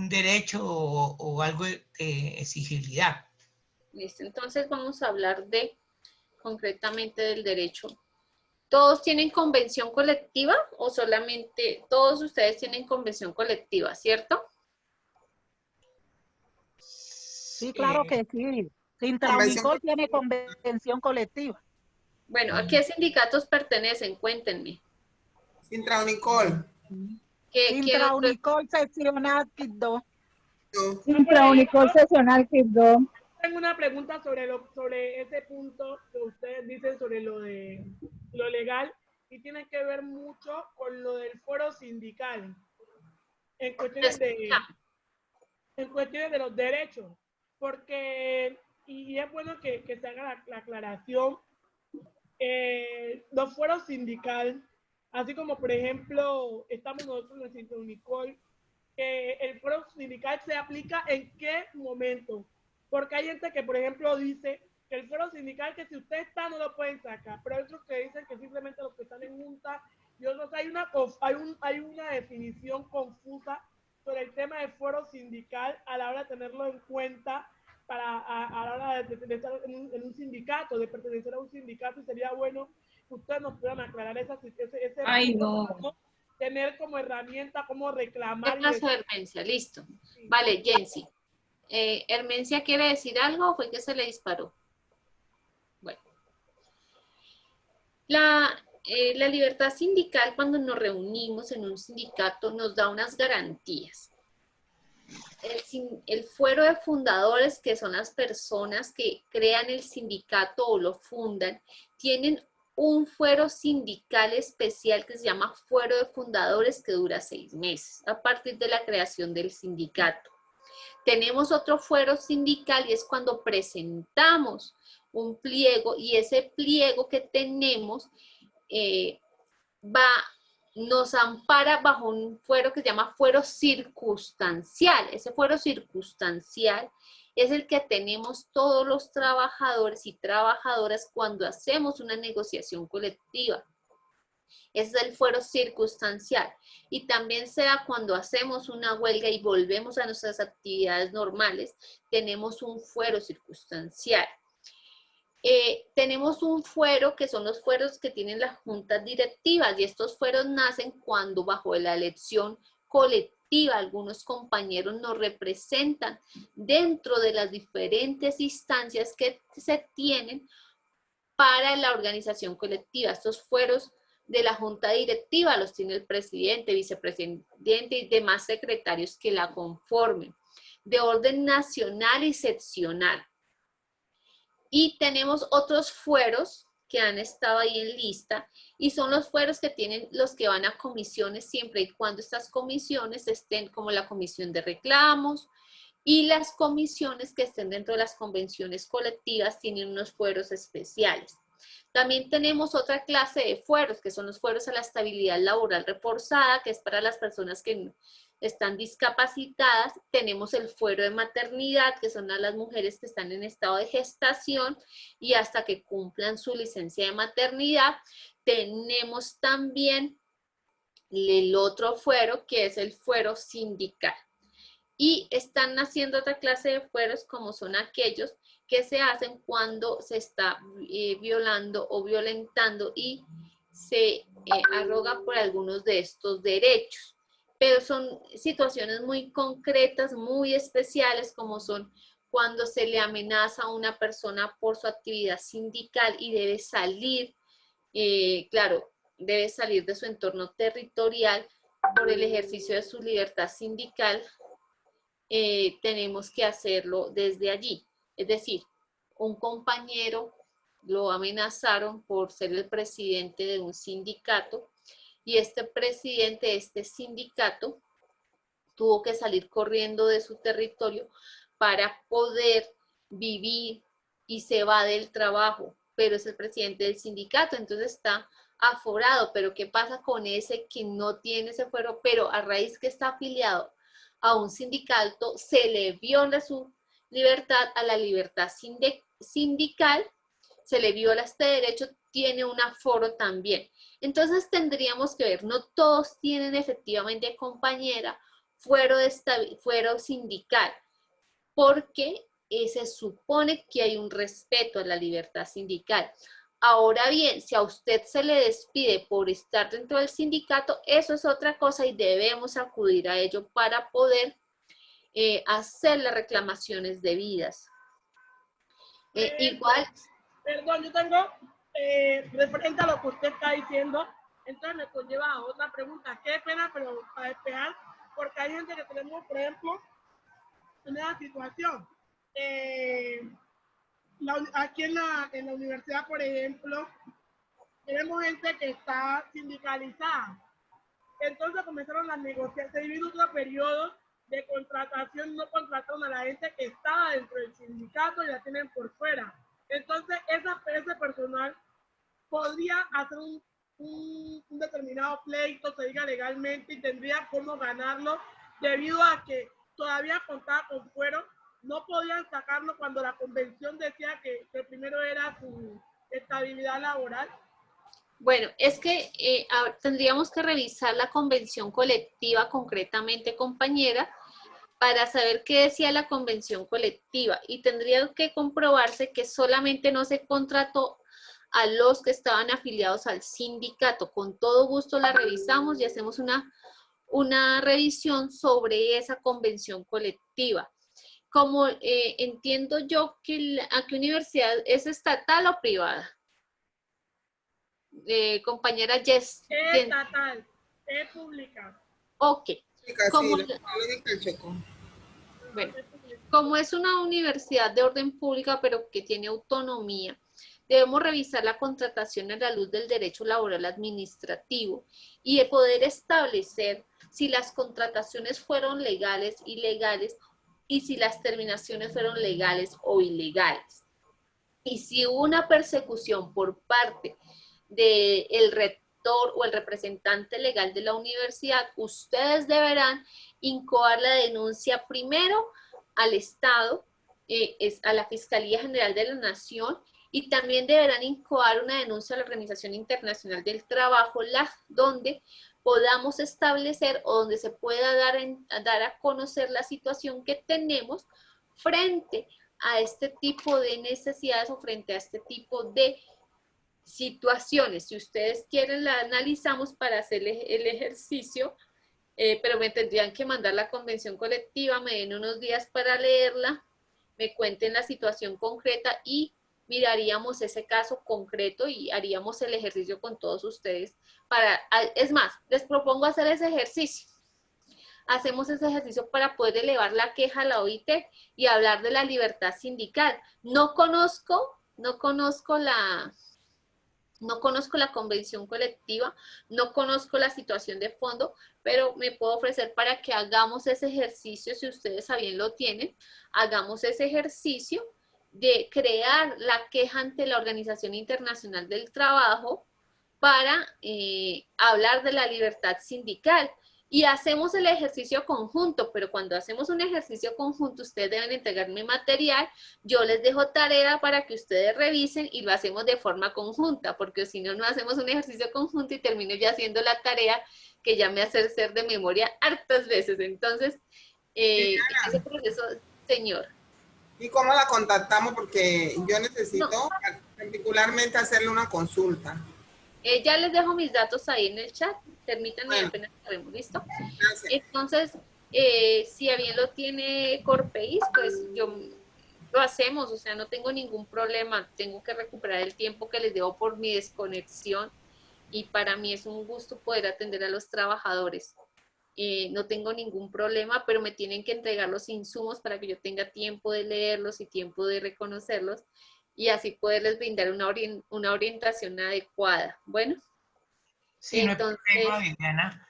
derecho o algo de exigibilidad. Listo, entonces vamos a hablar concretamente del derecho. ¿Todos tienen convención colectiva o solamente todos ustedes tienen convención colectiva, cierto? Sí, claro que sí. Intraunicol tiene convención colectiva. Bueno, ¿a qué sindicatos pertenecen? Cuéntenme. Intraunicol. Intraunicol seccional Quibdó. Intraunicol seccional Quibdó. Tengo una pregunta sobre ese punto que ustedes dicen sobre lo de lo legal, y tiene que ver mucho con lo del foro sindical en cuestiones de los derechos, porque y es bueno que se haga la aclaración. Los foros sindical, así como por ejemplo estamos nosotros en el Intraunicol, el foro sindical se aplica en qué momento, porque hay gente que por ejemplo dice que el foro sindical, que si usted está no lo pueden sacar, pero hay otros que dicen que simplemente los que están en junta, y otros, hay una definición confusa sobre el tema del foro sindical a la hora de tenerlo en cuenta a la hora de estar en un sindicato, de pertenecer a un sindicato, y sería bueno que ustedes nos puedan aclarar ese punto, tener como herramienta cómo reclamar. ¿Qué pasó, Hermencia? Listo. Sí. Vale, Jensi. ¿Hermencia quiere decir algo o fue que se le disparó? Bueno. La libertad sindical, cuando nos reunimos en un sindicato, nos da unas garantías. El fuero de fundadores, que son las personas que crean el sindicato o lo fundan, tienen un fuero sindical especial que se llama fuero de fundadores, que dura 6 meses a partir de la creación del sindicato. Tenemos otro fuero sindical y es cuando presentamos un pliego, y ese pliego que tenemos nos ampara bajo un fuero que se llama fuero circunstancial. Ese fuero circunstancial es el que tenemos todos los trabajadores y trabajadoras cuando hacemos una negociación colectiva. Ese es el fuero circunstancial. Y también se da cuando hacemos una huelga y volvemos a nuestras actividades normales, tenemos un fuero circunstancial. Tenemos un fuero que son los fueros que tienen las juntas directivas, y estos fueros nacen cuando bajo la elección colectiva algunos compañeros nos representan dentro de las diferentes instancias que se tienen para la organización colectiva. Estos fueros de la junta directiva los tiene el presidente, vicepresidente y demás secretarios que la conformen, de orden nacional y seccional. Y tenemos otros fueros que han estado ahí en lista, y son los fueros que tienen los que van a comisiones siempre y cuando estas comisiones estén, como la comisión de reclamos, y las comisiones que estén dentro de las convenciones colectivas tienen unos fueros especiales. También tenemos otra clase de fueros, que son los fueros a la estabilidad laboral reforzada, que es para las personas que están discapacitadas. Tenemos el fuero de maternidad, que son a las mujeres que están en estado de gestación y hasta que cumplan su licencia de maternidad. Tenemos también el otro fuero, que es el fuero sindical. Y están haciendo otra clase de fueros, como son aquellos que se hacen cuando se está violando o violentando y se arroga por algunos de estos derechos. Pero son situaciones muy concretas, muy especiales, como son cuando se le amenaza a una persona por su actividad sindical y debe salir, claro, debe salir de su entorno territorial por el ejercicio de su libertad sindical. Tenemos que hacerlo desde allí. Es decir, un compañero lo amenazaron por ser el presidente de un sindicato y este presidente de este sindicato tuvo que salir corriendo de su territorio para poder vivir y se va del trabajo, pero es el presidente del sindicato, entonces está aforado. Pero ¿qué pasa con ese que no tiene ese fuero, pero a raíz que está afiliado a un sindicato, se le viola su libertad, a la libertad sindical, se le viola este derecho, tiene un aforo también? Entonces tendríamos que ver, no todos tienen efectivamente, compañera, fuero sindical, porque se supone que hay un respeto a la libertad sindical. Ahora bien, si a usted se le despide por estar dentro del sindicato, eso es otra cosa y debemos acudir a ello para poder hacer las reclamaciones debidas. Igual. Perdón, yo tengo, referente a lo que usted está diciendo, entonces me conlleva a otra pregunta. Qué pena, pero para despejar, porque hay gente que tenemos, por ejemplo, una situación. Aquí en la universidad, por ejemplo, tenemos gente que está sindicalizada. Entonces comenzaron las negociaciones, se divide otro periodo de contratación, no contrataron a la gente que estaba dentro del sindicato y la tienen por fuera. Entonces ese personal podría hacer un determinado pleito, se diga legalmente, y tendría cómo ganarlo, debido a que todavía contaba con fuero. No podían sacarlo cuando la convención decía que primero era su estabilidad laboral. Bueno, es que tendríamos que revisar la convención colectiva concretamente, compañera, para saber qué decía la convención colectiva, y tendría que comprobarse que solamente no se contrató a los que estaban afiliados al sindicato. Con todo gusto la revisamos y hacemos una revisión sobre esa convención colectiva. Como entiendo yo que ¿a qué universidad es estatal o privada? Compañera Jess. Es estatal, es pública. Ok. Como, sí, bueno, como es una universidad de orden pública pero que tiene autonomía, debemos revisar la contratación a la luz del derecho laboral administrativo y de poder establecer si las contrataciones fueron legales, ilegales, y si las terminaciones fueron legales o ilegales. Y si hubo una persecución por parte del rector o el representante legal de la universidad, ustedes deberán incoar la denuncia primero al Estado, a la Fiscalía General de la Nación, y también deberán incoar una denuncia a la Organización Internacional del Trabajo, donde podamos establecer o donde se pueda dar a conocer la situación que tenemos frente a este tipo de necesidades o frente a este tipo de situaciones. Si ustedes quieren, la analizamos para hacer el ejercicio, pero me tendrían que mandar la convención colectiva, me den unos días para leerla, me cuenten la situación concreta y miraríamos ese caso concreto y haríamos el ejercicio con todos ustedes. Es más, les propongo hacer ese ejercicio. Hacemos ese ejercicio para poder elevar la queja a la OIT y hablar de la libertad sindical. No conozco la convención colectiva, no conozco la situación de fondo, pero me puedo ofrecer para que hagamos ese ejercicio, si ustedes a bien lo tienen, hagamos ese ejercicio de crear la queja ante la Organización Internacional del Trabajo para hablar de la libertad sindical. Y hacemos el ejercicio conjunto, pero cuando hacemos un ejercicio conjunto, ustedes deben entregarme material, yo les dejo tarea para que ustedes revisen y lo hacemos de forma conjunta, porque si no, no hacemos un ejercicio conjunto y termino yo haciendo la tarea que ya me hace ser de memoria hartas veces. Entonces, ese proceso, señor. ¿Y cómo la contactamos? Porque yo necesito particularmente hacerle una consulta. Ya les dejo mis datos ahí en el chat. Permítanme, apenas sabemos, ¿listo? Gracias. Entonces, si a bien lo tiene Corpeis, pues lo hacemos, o sea, no tengo ningún problema. Tengo que recuperar el tiempo que les debo por mi desconexión y para mí es un gusto poder atender a los trabajadores. No tengo ningún problema, pero me tienen que entregar los insumos para que yo tenga tiempo de leerlos y tiempo de reconocerlos y así poderles brindar una orientación adecuada. Bueno. Sí, entonces, no hay problema, Viviana,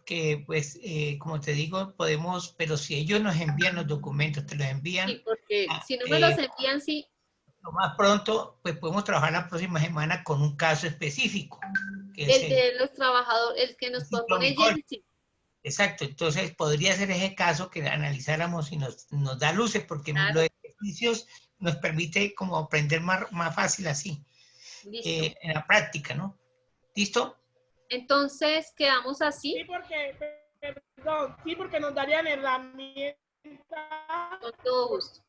que pues, como te digo, podemos, pero si ellos nos envían los documentos, te los envían. Sí, porque si no me los envían, sí. Lo más pronto, pues podemos trabajar la próxima semana con un caso específico. Que el de los trabajadores, el que nos propone Jensi. Exacto, entonces podría ser ese caso que analizáramos y nos da luces, porque los ejercicios nos permite como aprender más fácil así, en la práctica, ¿no? ¿Listo? Entonces, ¿quedamos así? Sí, porque nos darían herramientas con todo gusto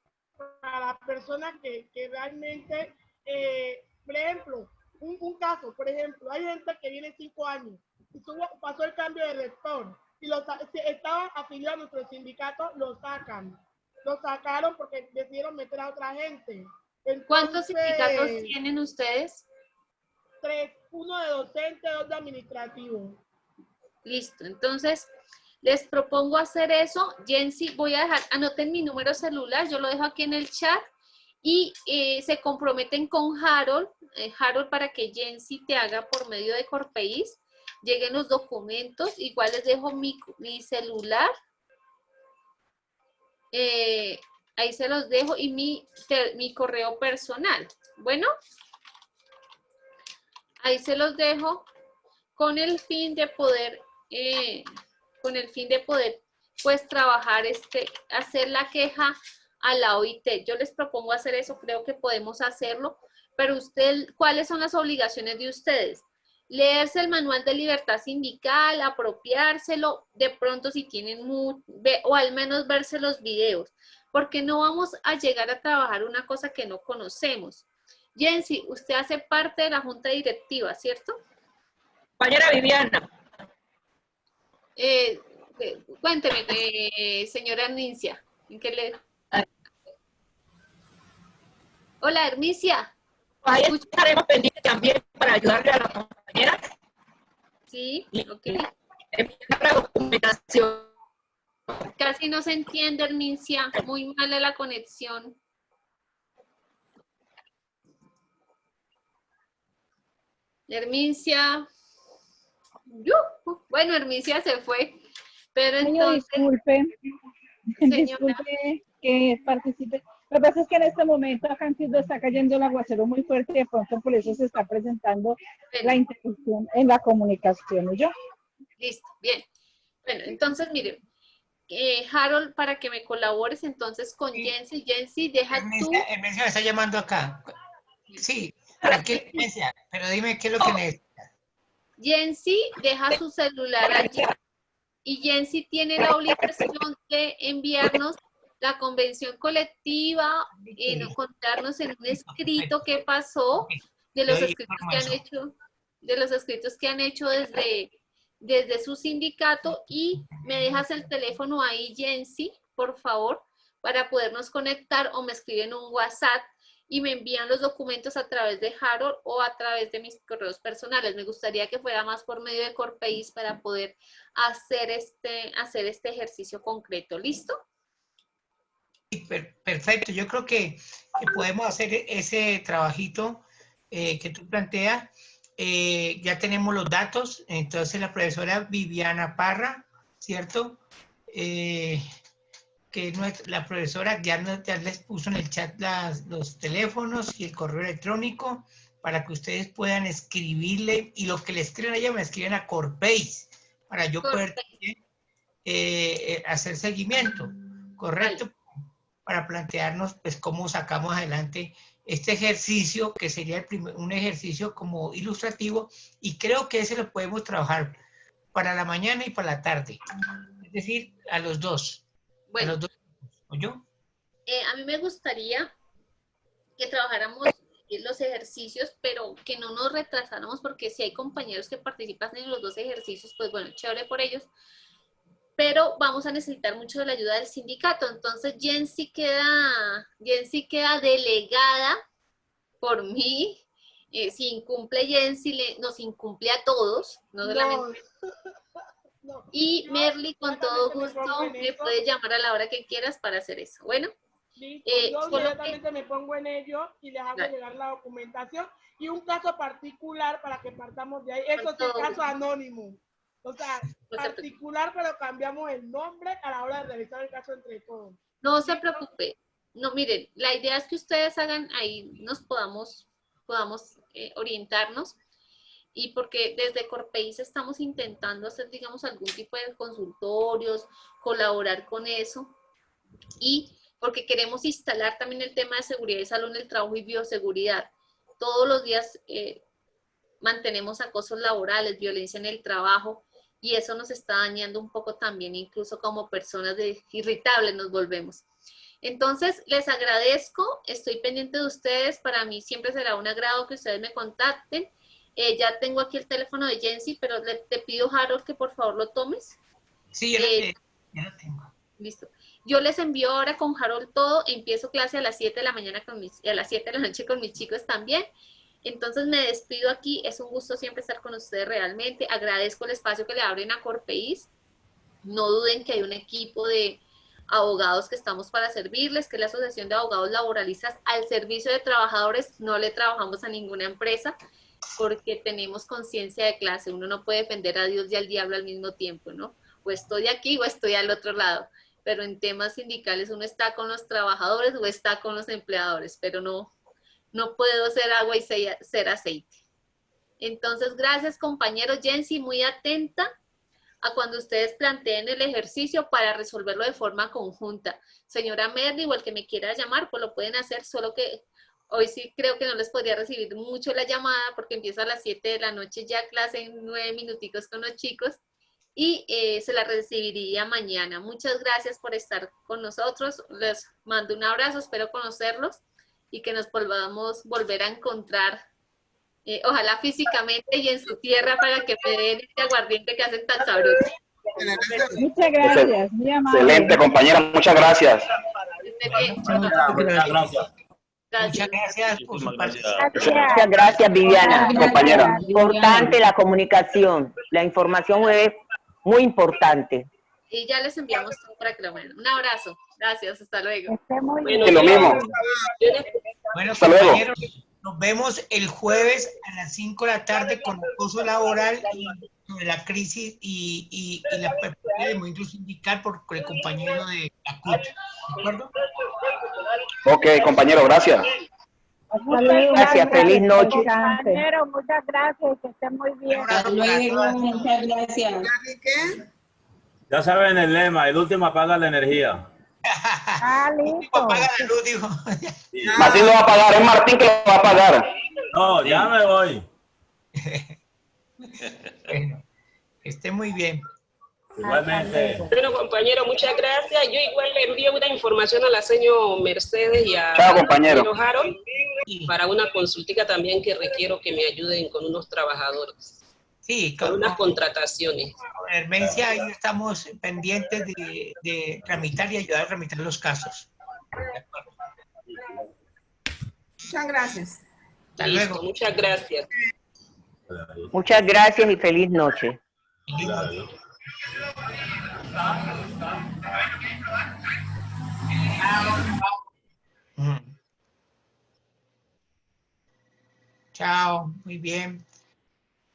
para la persona que realmente, por ejemplo, un caso, por ejemplo, hay gente que viene 5 años y pasó el cambio de rector y estaban afiliados a nuestro sindicato, lo sacaron porque decidieron meter a otra gente. Entonces, ¿cuántos sindicatos tienen ustedes? 3, uno de docente, 2 de administrativo. Listo, entonces les propongo hacer eso. Jensi, voy a dejar, anoten mi número celular, yo lo dejo aquí en el chat y se comprometen con Harold, para que Jensi te haga por medio de Corpeis, lleguen los documentos, igual les dejo mi celular, ahí se los dejo y mi correo personal. Bueno, ahí se los dejo con el fin de poder, pues trabajar, hacer la queja a la OIT. Yo les propongo hacer eso, creo que podemos hacerlo, pero ¿cuáles son las obligaciones de ustedes? Leerse el manual de libertad sindical, apropiárselo, de pronto si tienen o al menos verse los videos, porque no vamos a llegar a trabajar una cosa que no conocemos. Jensi, usted hace parte de la junta directiva, ¿cierto? Compañera Viviana. Cuénteme, señora Herminia, ¿en qué le...? Hola, Herminia. Ahí estaremos pendientes también para ayudarle a la compañera. Sí, ok. La documentación. Casi no se entiende, Herminia, muy mala la conexión. Herminia. Bueno, Herminia se fue, pero entonces... Disculpe que participe. Lo que pasa es que en este momento acá en Quito está cayendo el aguacero muy fuerte y de pronto por eso se está presentando la interrupción en la comunicación. ¿Y yo? Listo, bien. Bueno, entonces miren, Harold, para que me colabores entonces con Jensi. Jensi, deja tú... Hermesia me está llamando acá. Sí, tranquila, Hermesia, pero dime qué es lo que necesitas. Jensi deja su celular allí y Jensi tiene la obligación de enviarnos la convención colectiva, contarnos en un escrito qué pasó de los escritos que han hecho, desde su sindicato, y me dejas el teléfono ahí, Jensi, por favor, para podernos conectar, o me escriben un WhatsApp y me envían los documentos a través de Harold o a través de mis correos personales. Me gustaría que fuera más por medio de Corpaís para poder hacer este ejercicio concreto. ¿Listo? Perfecto, yo creo que podemos hacer ese trabajito que tú planteas. Ya tenemos los datos, entonces la profesora Viviana Parra, ¿cierto? Que es la profesora, ya les puso en el chat los teléfonos y el correo electrónico para que ustedes puedan escribirle, y lo que le escriben a ella me escriben a Corpaís para yo poder hacer seguimiento, ¿correcto? Vale. Para plantearnos pues cómo sacamos adelante este ejercicio, que sería un ejercicio como ilustrativo, y creo que ese lo podemos trabajar para la mañana y para la tarde, es decir, a los dos. Bueno, a los dos, ¿o yo? A mí me gustaría que trabajáramos los ejercicios, pero que no nos retrasáramos, porque si hay compañeros que participan en los dos ejercicios, pues bueno, chévere por ellos, pero vamos a necesitar mucho de la ayuda del sindicato. Entonces Jensi queda delegada por mí. Si incumple Jensi, nos incumple a todos, no solamente. No. Y Merly, con todo gusto, me puedes llamar a la hora que quieras para hacer eso. Bueno. Listo, yo inmediatamente me pongo en ello y les hago llegar la documentación y un caso particular para que partamos de ahí. Eso es el caso anónimo. O sea, particular, pero cambiamos el nombre a la hora de realizar el caso entre todos. No se preocupe. No, miren, la idea es que ustedes hagan ahí, nos podamos orientarnos, y porque desde Corpaís estamos intentando hacer, digamos, algún tipo de consultorios, colaborar con eso, y porque queremos instalar también el tema de seguridad y salud en el trabajo y bioseguridad. Todos los días mantenemos acosos laborales, violencia en el trabajo, y eso nos está dañando un poco también, incluso como personas irritables nos volvemos. Entonces, les agradezco, estoy pendiente de ustedes, para mí siempre será un agrado que ustedes me contacten. Ya tengo aquí el teléfono de Jensi, pero te pido, Harold, que por favor lo tomes. Sí, ya lo tengo. Listo. Yo les envío ahora con Harold todo, empiezo clase a las 7 de la mañana a las 7 de la noche con mis chicos también. Entonces me despido aquí, es un gusto siempre estar con ustedes realmente, agradezco el espacio que le abren a Corpaís, no duden que hay un equipo de abogados que estamos para servirles, que es la Asociación de Abogados Laboralistas al servicio de trabajadores, no le trabajamos a ninguna empresa, porque tenemos conciencia de clase, uno no puede defender a Dios y al diablo al mismo tiempo, ¿no? O estoy aquí o estoy al otro lado, pero en temas sindicales uno está con los trabajadores o está con los empleadores, pero no puedo ser agua y ser aceite. Entonces, gracias compañero. Jensi, muy atenta a cuando ustedes planteen el ejercicio para resolverlo de forma conjunta. Señora Merly o el que me quiera llamar, pues lo pueden hacer, solo que hoy sí creo que no les podría recibir mucho la llamada porque empiezo a las 7 de la noche ya clase en 9 minuticos con los chicos, y se la recibiría mañana. Muchas gracias por estar con nosotros. Les mando un abrazo, espero conocerlos y que nos podamos volver a encontrar, ojalá físicamente y en su tierra, para que me den este aguardiente que hacen tan sabroso. Muchas gracias, muy amable. Excelente, compañera, muchas gracias. Muchas gracias por su Muchas gracias, Viviana, compañera. Importante la comunicación, la información es muy importante. Y ya les enviamos todo para que lo vean. Un abrazo. Gracias, hasta luego. Bueno, lo mismo. Bueno, hasta luego. Nos vemos el jueves a las 5 de la tarde con acoso laboral y sobre la crisis y la perspectiva del movimiento sindical por el compañero de la CUT. ¿De acuerdo? Ok, compañero, gracias. Gracias, feliz noche. Compañero, muchas gracias, que estén muy bien. Hasta luego, muchas gracias. ¿Qué? Ya saben el lema, el último apaga la energía. Listo. Apaga la luz, dijo. Martín lo va a pagar, es Martín que lo va a pagar. No, ya me voy. Bueno, esté muy bien. Igualmente. Bueno, compañero, muchas gracias. Yo igual le envío una información a la señora Mercedes y a Chao, compañero Harold para una consultica también que requiero que me ayuden con unos trabajadores. Sí, con unas contrataciones. Con Hermencia ahí estamos pendientes de tramitar y ayudar a tramitar los casos. Muchas gracias. Hasta Listo, luego. muchas gracias. Muchas gracias y feliz noche. Chao, muy bien.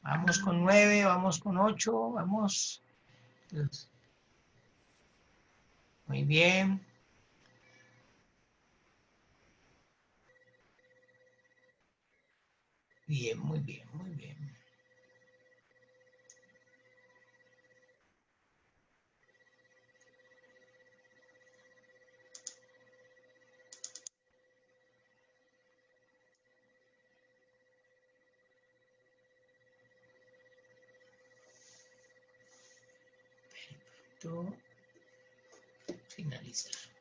Vamos con 9, vamos con 8, vamos. Muy bien. Bien, muy bien, muy bien. Finalizar.